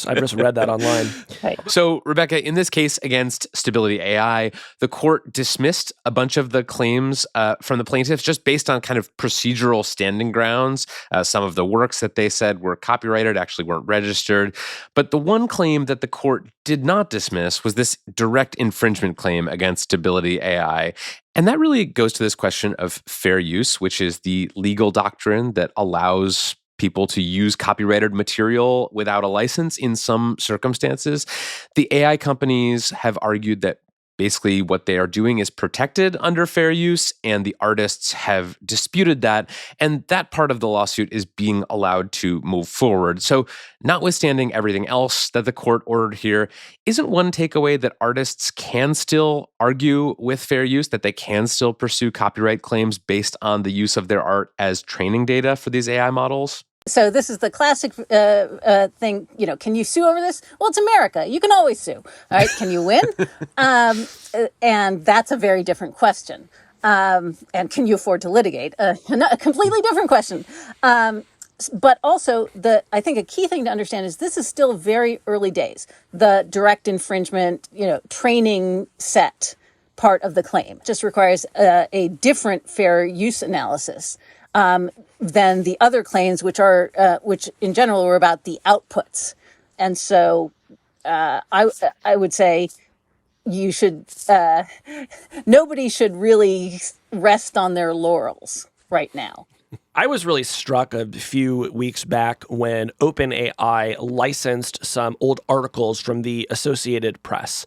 I've just read that online. Right. So, Rebecca, in this case against Stability AI, the court dismissed a bunch of the claims from the plaintiffs just based on kind of procedural standing grounds. Some of the works that they said were copyrighted actually weren't registered. But the one claim that the court did not dismiss was this direct infringement claim against Stability AI. And that really goes to this question of fair use, which is the legal doctrine that allows people to use copyrighted material without a license in some circumstances. The AI companies have argued that basically what they are doing is protected under fair use, and the artists have disputed that, and that part of the lawsuit is being allowed to move forward. So, notwithstanding everything else that the court ordered here, isn't one takeaway that artists can still argue with fair use, that they can still pursue copyright claims based on the use of their art as training data for these AI models? So this is the classic thing, can you sue over this? Well, it's America. You can always sue. All right. Can you win? And that's a very different question. And can you afford to litigate? A completely different question. But also, I think a key thing to understand is this is still very early days. The direct infringement, training set part of the claim just requires a different fair use analysis than the other claims, which in general were about the outputs. And so I would say you should nobody should really rest on their laurels right now. I was really struck a few weeks back when OpenAI licensed some old articles from the Associated Press.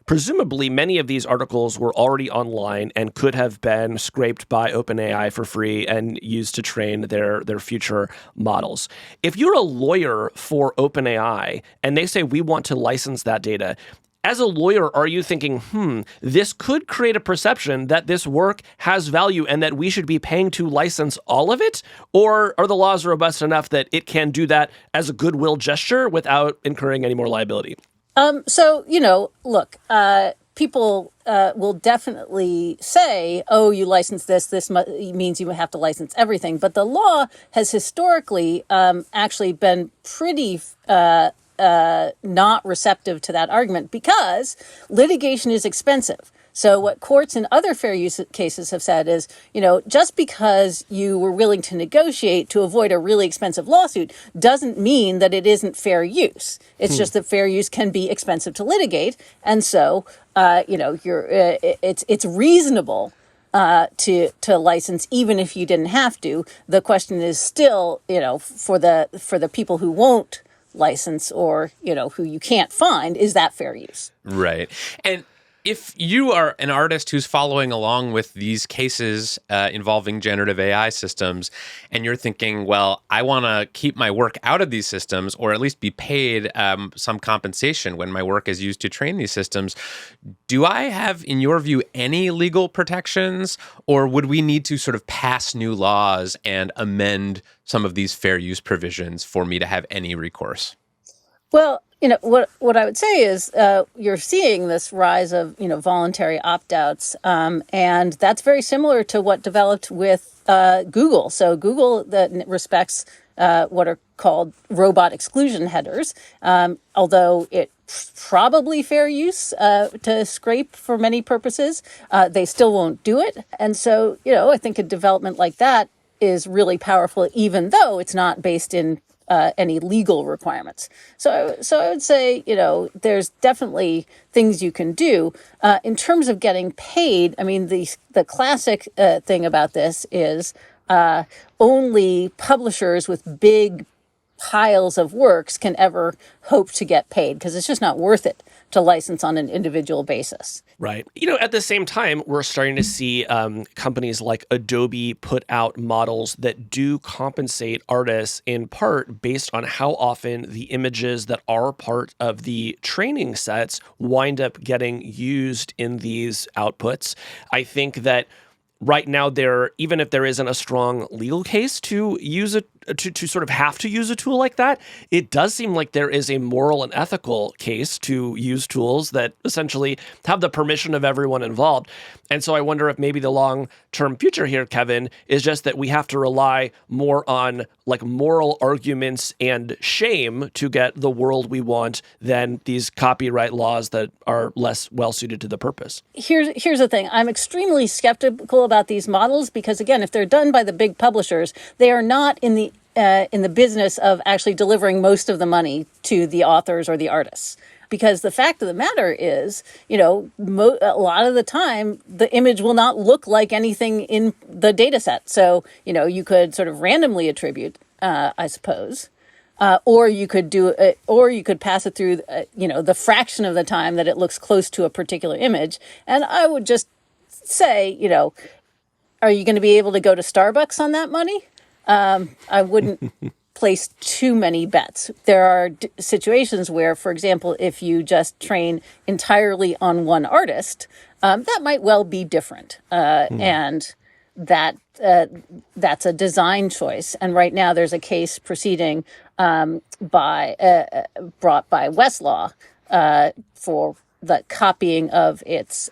Presumably, many of these articles were already online and could have been scraped by OpenAI for free and used to train their future models. If you're a lawyer for OpenAI and they say, we want to license that data, as a lawyer, are you thinking, this could create a perception that this work has value and that we should be paying to license all of it? Or are the laws robust enough that it can do that as a goodwill gesture without incurring any more liability? Look, people will definitely say, oh, you license this means you have to license everything. But the law has historically actually been pretty not receptive to that argument because litigation is expensive. So what courts in other fair use cases have said is, just because you were willing to negotiate to avoid a really expensive lawsuit doesn't mean that it isn't fair use. It's just that fair use can be expensive to litigate. And so, it's reasonable to license even if you didn't have to. The question is still, for the people who won't license or, who you can't find, is that fair use? Right. And if you are an artist who's following along with these cases involving generative AI systems, and you're thinking, well, I want to keep my work out of these systems, or at least be paid some compensation when my work is used to train these systems, do I have, in your view, any legal protections, or would we need to sort of pass new laws and amend some of these fair use provisions for me to have any recourse? Well, what I would say is you're seeing this rise of, voluntary opt-outs, and that's very similar to what developed with Google. So Google that respects what are called robot exclusion headers, although it's probably fair use to scrape for many purposes. They still won't do it. And so, I think a development like that is really powerful, even though it's not based in any legal requirements. So I would say, there's definitely things you can do. In terms of getting paid, I mean, the classic thing about this is only publishers with big piles of works can ever hope to get paid, because it's just not worth it to license on an individual basis. Right. At the same time, we're starting to see companies like Adobe put out models that do compensate artists in part based on how often the images that are part of the training sets wind up getting used in these outputs. I think that right now, even if there isn't a strong legal case to use it, to sort of have to use a tool like that, it does seem like there is a moral and ethical case to use tools that essentially have the permission of everyone involved. And so I wonder if maybe the long-term future here, Kevin, is just that we have to rely more on like moral arguments and shame to get the world we want than these copyright laws that are less well-suited to the purpose. Here's the thing. I'm extremely skeptical about these models because, again, if they're done by the big publishers, they are not in the business of actually delivering most of the money to the authors or the artists. Because the fact of the matter is, a lot of the time, the image will not look like anything in the data set. So, you could sort of randomly attribute, I suppose, or you could pass it through, the fraction of the time that it looks close to a particular image. And I would just say, are you going to be able to go to Starbucks on that money? I wouldn't place too many bets. There are situations where, for example, if you just train entirely on one artist, that might well be different. And that's a design choice. And right now there's a case proceeding brought by Westlaw for the copying of its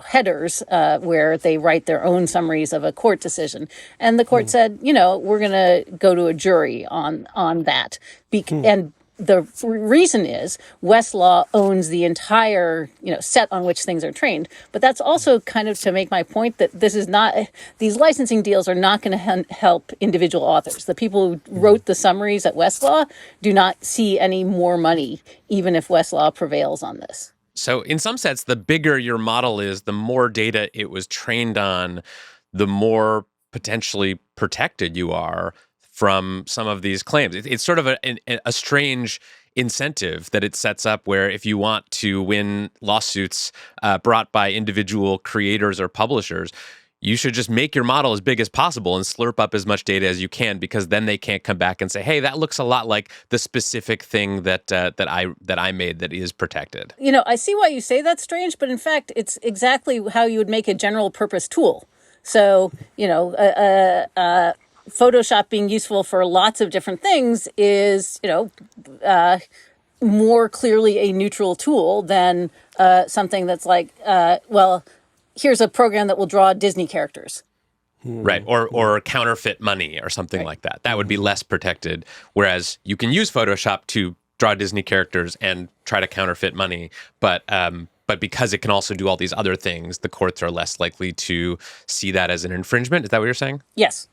headers where they write their own summaries of a court decision. And the court said, we're going to go to a jury on that. And the reason is Westlaw owns the entire set on which things are trained. But that's also kind of to make my point that these licensing deals are not going to help individual authors. The people who wrote the summaries at Westlaw do not see any more money, even if Westlaw prevails on this. So in some sense, the bigger your model is, the more data it was trained on, the more potentially protected you are from some of these claims. It's sort of a strange incentive that it sets up where if you want to win lawsuits brought by individual creators or publishers, you should just make your model as big as possible and slurp up as much data as you can, because then they can't come back and say, hey, that looks a lot like the specific thing that I made that is protected. I see why you say that's strange, but in fact, it's exactly how you would make a general purpose tool. So, Photoshop being useful for lots of different things is, more clearly a neutral tool than something that's like, here's a program that will draw Disney characters. Right. Or counterfeit money or something like that. That would be less protected. Whereas you can use Photoshop to draw Disney characters and try to counterfeit money. But because it can also do all these other things, the courts are less likely to see that as an infringement. Is that what you're saying? Yes.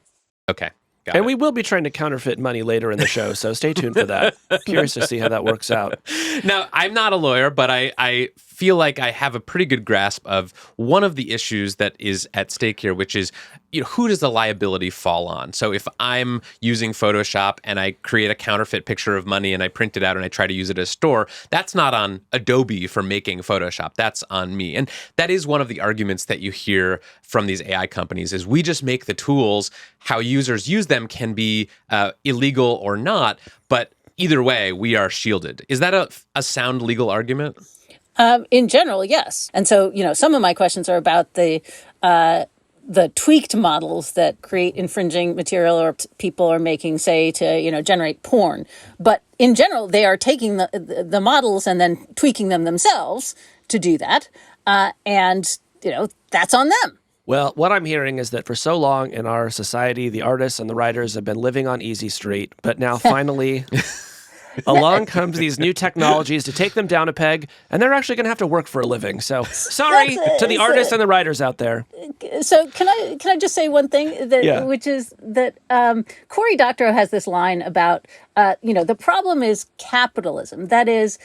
Okay. And we will be trying to counterfeit money later in the show, so stay tuned for that. Curious to see how that works out. Now, I'm not a lawyer, but I feel like I have a pretty good grasp of one of the issues that is at stake here, which is, who does the liability fall on? So if I'm using Photoshop and I create a counterfeit picture of money and I print it out and I try to use it as store, that's not on Adobe for making Photoshop. That's on me. And that is one of the arguments that you hear from these AI companies is we just make the tools. How users use them can be illegal or not, but either way, we are shielded. Is that a sound legal argument? In general, yes. And so, some of my questions are about the tweaked models that create infringing material or people are making, say, to, generate porn. But in general, they are taking the models and then tweaking them themselves to do that. And, that's on them. Well, what I'm hearing is that for so long in our society, the artists and the writers have been living on easy street, but now finally along comes these new technologies to take them down a peg, and they're actually going to have to work for a living. So sorry to the artists and the writers out there. So can I just say one thing which is that Cory Doctorow has this line about the problem is capitalism. That is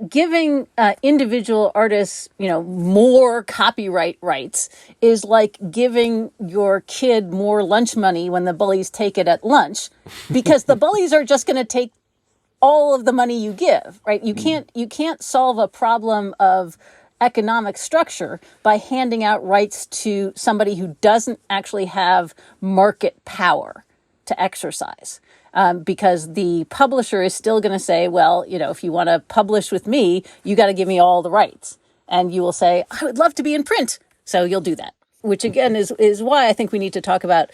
giving individual artists more copyright rights is like giving your kid more lunch money when the bullies take it at lunch, because the bullies are just going to take all of the money you give, right? You can't solve a problem of economic structure by handing out rights to somebody who doesn't actually have market power to exercise. Because the publisher is still going to say, well, if you want to publish with me, you got to give me all the rights. And you will say, I would love to be in print. So you'll do that, which again is why I think we need to talk about,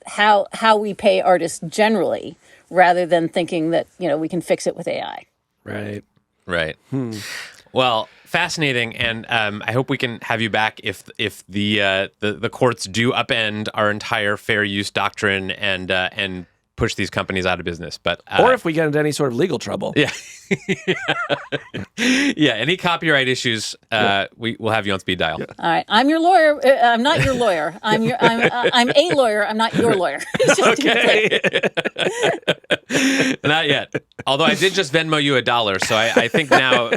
how we pay artists generally, rather than thinking that, we can fix it with AI. Right. Well, fascinating, and I hope we can have you back if the courts do upend our entire fair use doctrine and push these companies out of business. But or if we get into any sort of legal trouble. Yeah. Yeah, any copyright issues, we'll have you on speed dial. All right, I'm your lawyer. I'm not your lawyer. I'm a lawyer. I'm not your lawyer. Okay. Not yet. Although I did just Venmo you $1, so I think now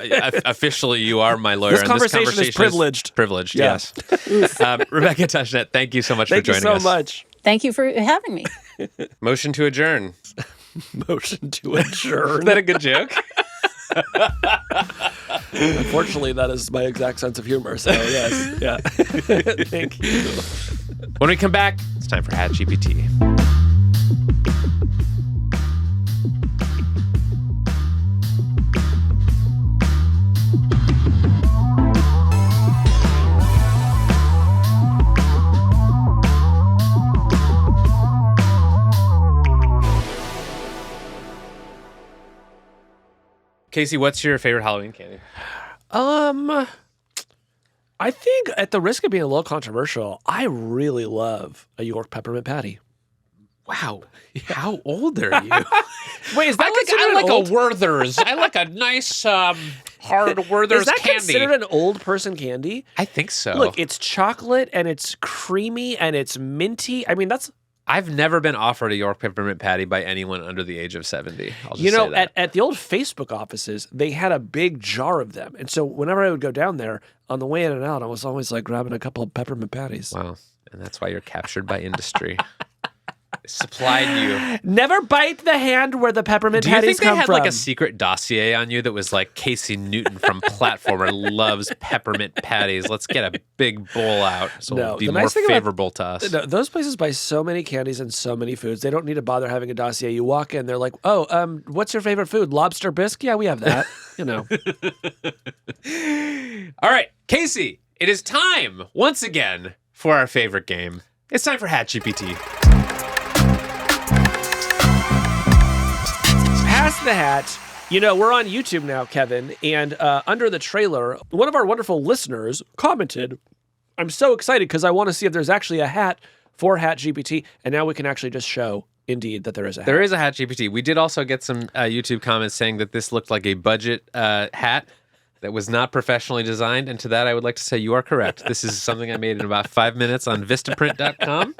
officially you are my lawyer. This conversation is privileged. Privileged, Yeah. yes. Rebecca Tushnet, thank you so much for joining us. Thank you so much. Thank you for having me. Motion to adjourn. Motion to adjourn. Is that a good joke? Unfortunately, that is my exact sense of humor. So, yes. Yeah. Thank you. When we come back, it's time for HatGPT. Casey, what's your favorite Halloween candy? I think, at the risk of being a little controversial, I really love a York peppermint patty. Wow. How old are you? Wait, is that I like a Werther's. I like a nice, hard Werther's Is that candy. considered an old person candy? I think so. Look, it's chocolate and it's creamy and it's minty. I mean, I've never been offered a York peppermint patty by anyone under the age of 70. I'll just say that. at the old Facebook offices, they had a big jar of them. And so whenever I would go down there, on the way in and out, I was always like grabbing a couple of peppermint patties. Wow. And that's why you're captured by industry. Supplied you. Never bite the hand where the peppermint Do you patties think they come had from. like a secret dossier on you that was like Casey Newton from Platformer loves peppermint patties? Let's get a big bowl out so No, it'll be the more nice thing favorable to us. No, those places buy so many candies and so many foods. They don't need to bother having a dossier. You walk in, they're like, "Oh, what's your favorite food? Lobster bisque? Yeah, we have that." All right, Casey, it is time once again for our favorite game. It's time for HatGPT. Pass the hat. We're on YouTube now, Kevin, and under the trailer, one of our wonderful listeners commented, "I'm so excited because I want to see if there's actually a hat for HatGPT," and now we can actually just show, indeed, that there is a hat. There is a HatGPT. We did also get some YouTube comments saying that this looked like a budget hat that was not professionally designed, and to that I would like to say you are correct. This is something I made in about 5 minutes on Vistaprint.com,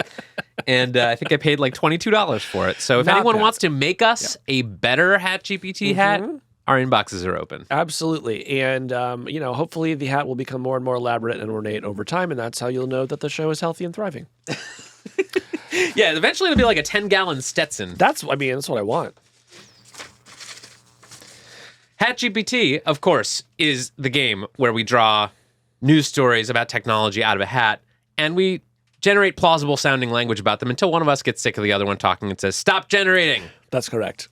and I think I paid like $22 for it. So if Not anyone bad. wants to make us a better HatGPT hat, our inboxes are open. Absolutely. And, hopefully the hat will become more and more elaborate and ornate over time, and that's how you'll know that the show is healthy and thriving. Yeah, eventually it'll be like a 10-gallon Stetson. That's what I want. HatGPT, of course, is the game where we draw news stories about technology out of a hat, and we generate plausible sounding language about them until one of us gets sick of the other one talking and says, "Stop generating." That's correct.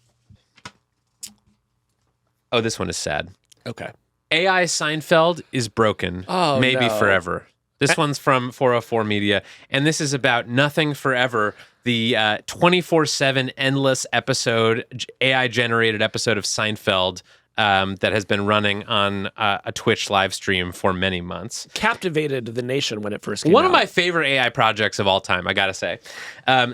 Oh, this one is sad. Okay. AI Seinfeld is broken. Oh, maybe no. forever. This one's from 404 Media, and this is about Nothing Forever, the 24/7 endless episode, AI-generated episode of Seinfeld that has been running on a Twitch live stream for many months. Captivated the nation when it first came out. One of my favorite AI projects of all time, I gotta say.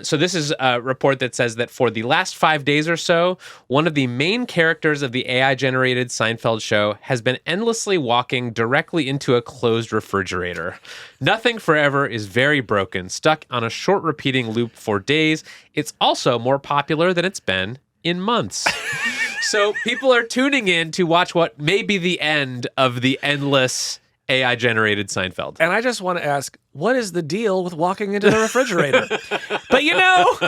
So this is a report that says that for the last 5 days or so, one of the main characters of the AI-generated Seinfeld show has been endlessly walking directly into a closed refrigerator. Nothing Forever is very broken, stuck on a short repeating loop for days. It's also more popular than it's been in months. So people are tuning in to watch what may be the end of the endless AI-generated Seinfeld. And I just want to ask, what is the deal with walking into the refrigerator? But you know,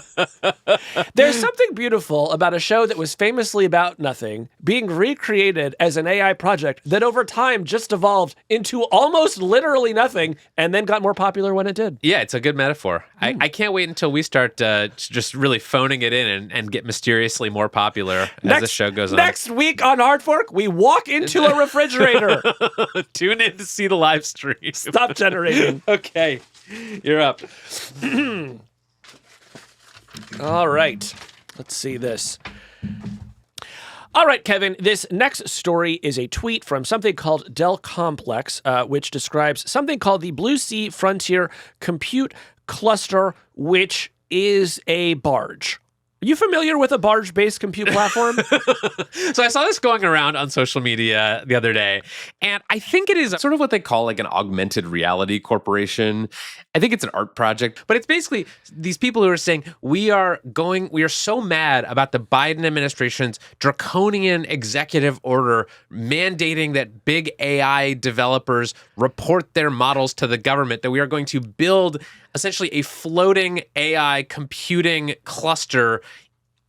there's something beautiful about a show that was famously about nothing being recreated as an AI project that over time just evolved into almost literally nothing and then got more popular when it did. Yeah, it's a good metaphor. I can't wait until we start just really phoning it in and get mysteriously more popular as the show goes on. Next week on Hard Fork, we walk into a refrigerator. Tune in to see the live stream. Stop generating. Okay, you're up. All right. Let's see this. All right, Kevin, this next story is a tweet from something called Dell Complex, which describes something called the Blue Sea Frontier Compute Cluster, which is a barge. Are you familiar with a barge-based compute platform? So I saw this going around on social media the other day, and I think it is sort of what they call like an augmented reality corporation. I think it's an art project, but it's basically these people who are saying we are so mad about the Biden administration's draconian executive order mandating that big AI developers report their models to the government that we are going to build essentially a floating AI computing cluster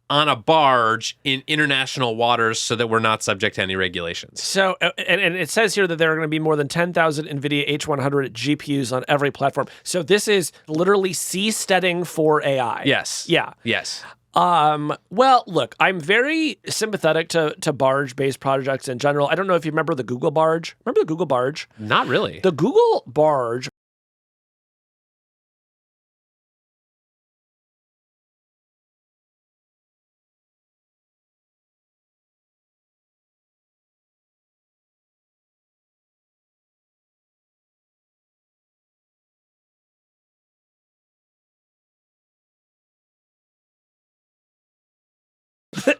on a barge in international waters so that we're not subject to any regulations. So, and it says here that there are going to be more than 10,000 NVIDIA H100 GPUs on every platform. So this is literally seasteading for AI. Yes. Yeah. Yes. Well, look, I'm very sympathetic to barge-based projects in general. I don't know if you remember the Google barge. Remember the Google barge? Not really. The Google barge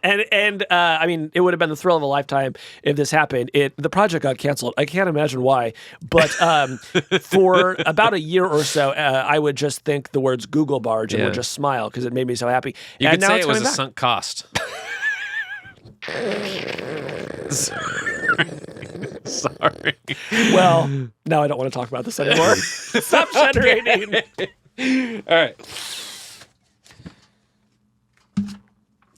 and I mean, it would have been the thrill of a lifetime if this happened. The project got canceled. I can't imagine why. But for about a year or so, I would just think the words Google barge and would just smile because it made me so happy. You and could now say it's it was coming a back. sunk cost. Sorry. Well, now I don't want to talk about this anymore. Stop generating. All right.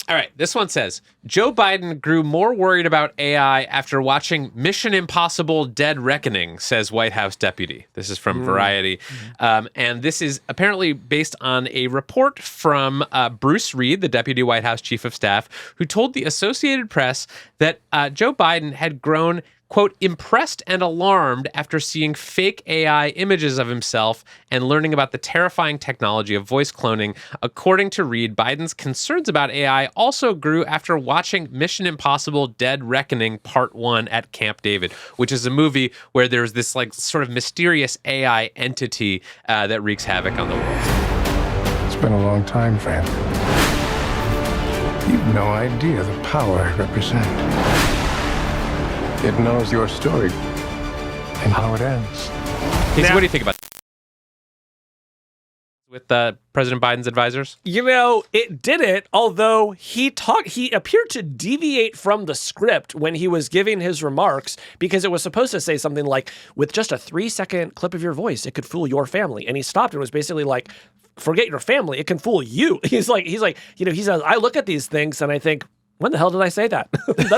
All right, this one says, Joe Biden grew more worried about AI after watching Mission Impossible Dead Reckoning, says White House deputy. This is from Variety. And this is apparently based on a report from Bruce Reed, the deputy White House chief of staff, who told the Associated Press that Joe Biden had grown, quote, impressed and alarmed after seeing fake AI images of himself and learning about the terrifying technology of voice cloning. According to Reed, Biden's concerns about AI also grew after watching Mission Impossible Dead Reckoning Part 1 at Camp David, which is a movie where there's this like sort of mysterious AI entity that wreaks havoc on the world. It's been a long time, friend. You've no idea the power I represent. It knows your story and how it ends. Casey, what do you think about that? With President Biden's advisors? You know, it did it, although he appeared to deviate from the script when he was giving his remarks because it was supposed to say something like, with just a 3-second clip of your voice, it could fool your family. And he stopped and was basically like, forget your family, it can fool you. He's like, you know, he says, I look at these things and I think, when the hell did I say that?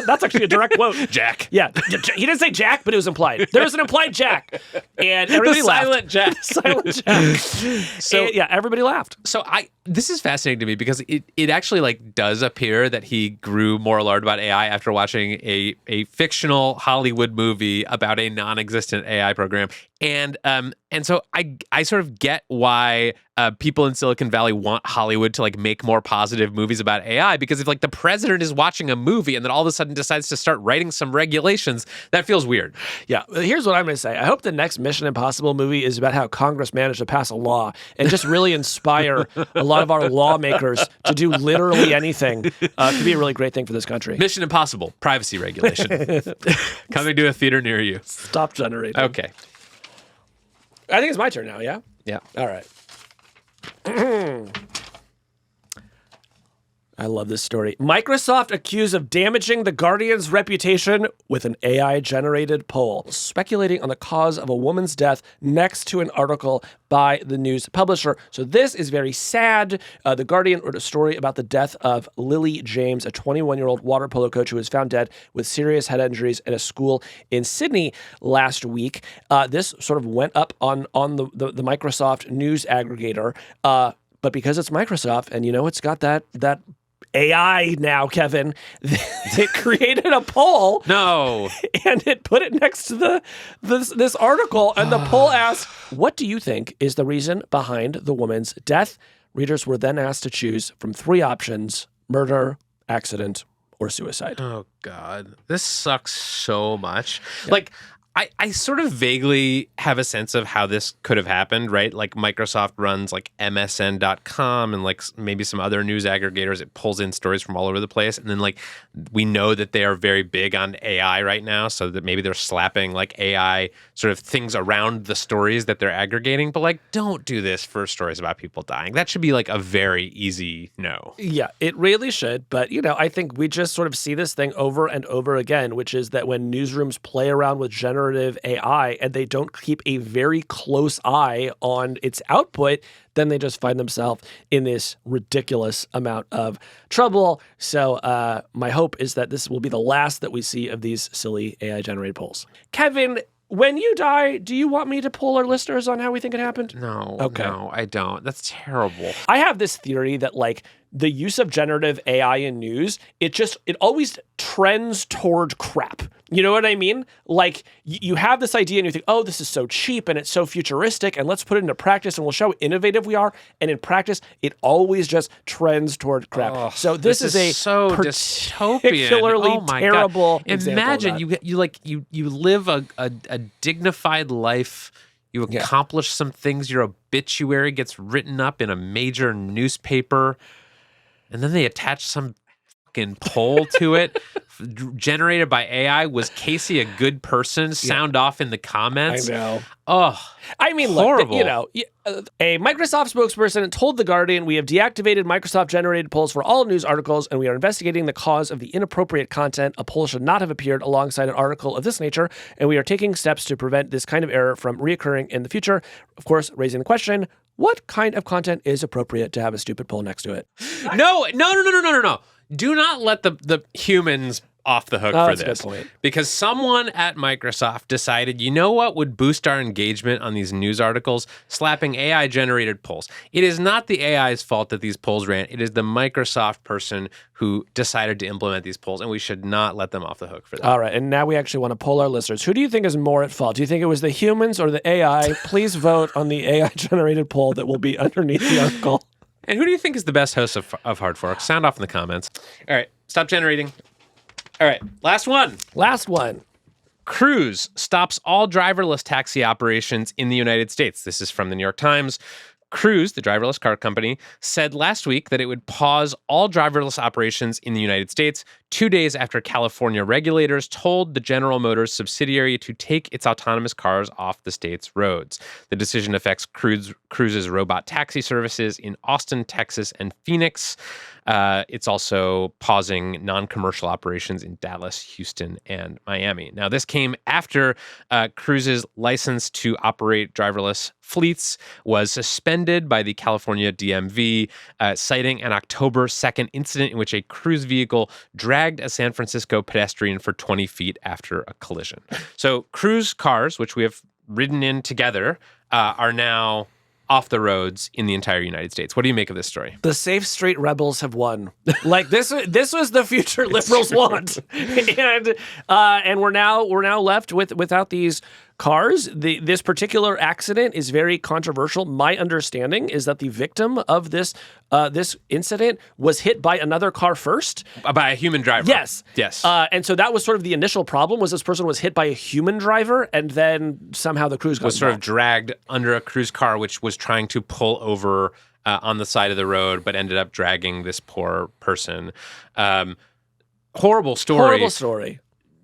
That's actually a direct quote. Jack. Yeah. He didn't say Jack, but it was implied. There was an implied Jack. And everybody laughed. Silent Jack. Silent Jack. So and, yeah, everybody laughed. So this is fascinating to me because it actually like does appear that he grew more alarmed about AI after watching a fictional Hollywood movie about a non-existent AI program. And And so I sort of get why people in Silicon Valley want Hollywood to like make more positive movies about AI, because if like the president is watching a movie and then all of a sudden decides to start writing some regulations, that feels weird. Yeah, here's what I'm going to say. I hope the next Mission Impossible movie is about how Congress managed to pass a law and just really inspire a lot of our lawmakers to do literally anything. Could be a really great thing for this country. Mission Impossible, privacy regulation. Coming to a theater near you. Stop generating. Okay. I think it's my turn now, yeah? Yeah. All right. I love this story. Microsoft accused of damaging the Guardian's reputation with an AI-generated poll, speculating on the cause of a woman's death next to an article by the news publisher. So this is very sad. The Guardian wrote a story about the death of Lily James, a 21-year-old water polo coach who was found dead with serious head injuries at a school in Sydney last week. This sort of went up on the Microsoft news aggregator, but because it's Microsoft and it's got that AI now, Kevin, it created a poll. No. And it put it next to this article. And the poll asked, what do you think is the reason behind the woman's death? Readers were then asked to choose from 3 options: murder, accident, or suicide. Oh, God. This sucks so much. Yep. Like, I sort of vaguely have a sense of how this could have happened, right? Like Microsoft runs like MSN.com and like maybe some other news aggregators. It pulls in stories from all over the place. And then like we know that they are very big on AI right now, so that maybe they're slapping like AI sort of things around the stories that they're aggregating. But like, don't do this for stories about people dying. That should be like a very easy no. Yeah, it really should. But, I think we just sort of see this thing over and over again, which is that when newsrooms play around with generative AI and they don't keep a very close eye on its output, then they just find themselves in this ridiculous amount of trouble. So my hope is that this will be the last that we see of these silly AI-generated polls. Kevin, when you die, do you want me to poll our listeners on how we think it happened? No, okay. No, I don't. That's terrible. I have this theory that like the use of generative AI in news, it always trends toward crap. You know what I mean? Like you have this idea and you think, oh, this is so cheap and it's so futuristic and let's put it into practice and we'll show how innovative we are. And in practice, it always just trends toward crap. Oh, so this is a so particularly terrible example. Imagine you live a dignified life. You accomplish some things. Your obituary gets written up in a major newspaper. And then they attach some fucking poll to it generated by AI. Was Casey a good person? Sound off in the comments. I know. Oh, I mean, horrible. Look, a Microsoft spokesperson told The Guardian, we have deactivated Microsoft-generated polls for all news articles, and we are investigating the cause of the inappropriate content. A poll should not have appeared alongside an article of this nature, and we are taking steps to prevent this kind of error from reoccurring in the future. Of course, raising the question, what kind of content is appropriate to have a stupid poll next to it? No. Do not let the humans off the hook for this. That's a good point. Because someone at Microsoft decided, you know what would boost our engagement on these news articles? Slapping AI-generated polls. It is not the AI's fault that these polls ran. It is the Microsoft person who decided to implement these polls, and we should not let them off the hook for that. All right, and now we actually want to poll our listeners. Who do you think is more at fault? Do you think it was the humans or the AI? Please vote on the AI-generated poll that will be underneath the article. And who do you think is the best host of Hard Fork? Sound off in the comments. All right, stop generating. All right, last one. Cruise stops all driverless taxi operations in the United States. This is from the New York Times. Cruise, the driverless car company, said last week that it would pause all driverless operations in the United States 2 days after California regulators told the General Motors subsidiary to take its autonomous cars off the state's roads. The decision affects Cruise's robot taxi services in Austin, Texas, and Phoenix. It's also pausing non-commercial operations in Dallas, Houston, and Miami. Now, this came after Cruise's license to operate driverless fleets was suspended by the California DMV, citing an October 2nd incident in which a Cruise vehicle dragged a San Francisco pedestrian for 20 feet after a collision. So Cruise cars, which we have ridden in together, are now off the roads in the entire United States. What do you make of this story? The safe street rebels have won. Like this was the future liberals want, and we're now left without these cars. This particular accident is very controversial. My understanding is that the victim of this incident was hit by another car first. By a human driver. Yes. Yes. And so that was sort of the initial problem, was this person was hit by a human driver, and then somehow the Cruise got was sort of involved. dragged under a Cruise car, which was trying to pull over on the side of the road, but ended up dragging this poor person. Horrible story. Horrible story.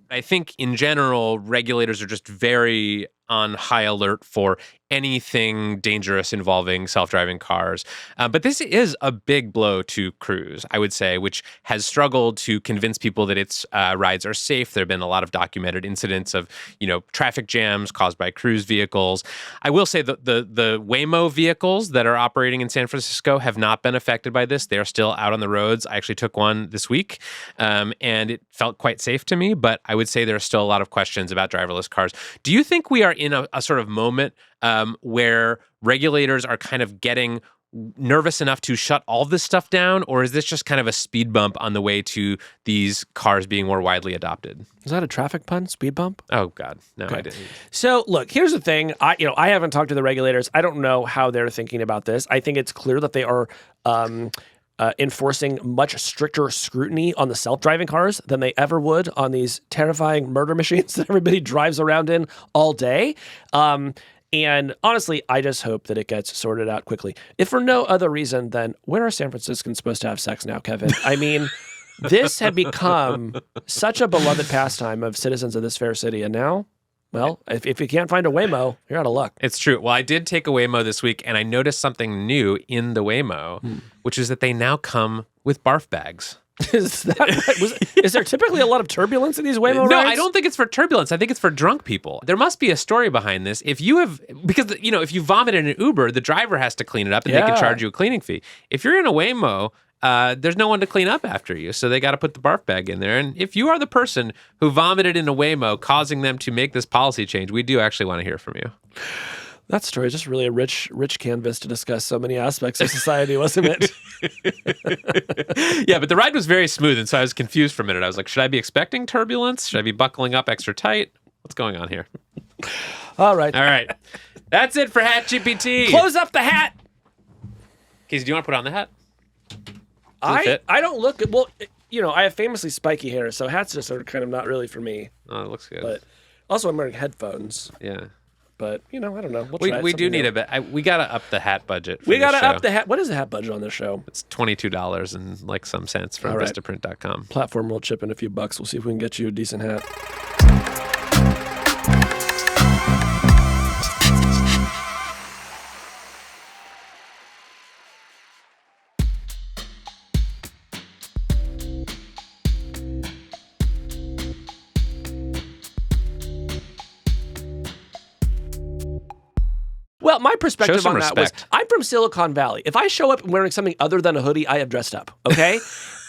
I think in general, regulators are just very on high alert for anything dangerous involving self-driving cars. But this is a big blow to Cruise, I would say, which has struggled to convince people that its rides are safe. There have been a lot of documented incidents of, traffic jams caused by Cruise vehicles. I will say that the Waymo vehicles that are operating in San Francisco have not been affected by this. They are still out on the roads. I actually took one this week, and it felt quite safe to me. But I would say there are still a lot of questions about driverless cars. Do you think we are in a sort of moment where regulators are kind of getting nervous enough to shut all this stuff down, or is this just kind of a speed bump on the way to these cars being more widely adopted? Is that a traffic pun? Speed bump? Oh God, no, I didn't. So look, here's the thing. I haven't talked to the regulators. I don't know how they're thinking about this. I think it's clear that they are enforcing much stricter scrutiny on the self-driving cars than they ever would on these terrifying murder machines that everybody drives around in all day. And honestly, I just hope that it gets sorted out quickly. If for no other reason than, when are San Franciscans supposed to have sex now, Kevin? I mean, this had become such a beloved pastime of citizens of this fair city. And now, well, if you can't find a Waymo, you're out of luck. It's true. Well, I did take a Waymo this week, and I noticed something new in the Waymo, which is that they now come with barf bags. Is there typically a lot of turbulence in these Waymo rides? No, I don't think it's for turbulence. I think it's for drunk people. There must be a story behind this. If you if you vomit in an Uber, the driver has to clean it up, and they can charge you a cleaning fee. If you're in a Waymo, there's no one to clean up after you, so they got to put the barf bag in there. And if you are the person who vomited in a Waymo, causing them to make this policy change, we do actually want to hear from you. That story is just really a rich canvas to discuss so many aspects of society, wasn't it? Yeah, but the ride was very smooth, and so I was confused for a minute. I was like, should I be expecting turbulence? Should I be buckling up extra tight? What's going on here? All right. That's it for HatGPT. Close up the hat. Casey, do you want to put on the hat? I don't look good. Well, I have famously spiky hair, so hats just are kind of not really for me. Oh, it looks good. But also, I'm wearing headphones. Yeah. But, I don't know. We do need a bit. We got to up the hat budget for We got this to show. up the hat. What is the hat budget on this show? It's $22 and like some cents from All right. Vistaprint.com. Platform will chip in a few bucks. We'll see if we can get you a decent hat. Well, my perspective some on that was, respect. I'm from Silicon Valley. If I show up wearing something other than a hoodie, I have dressed up, okay?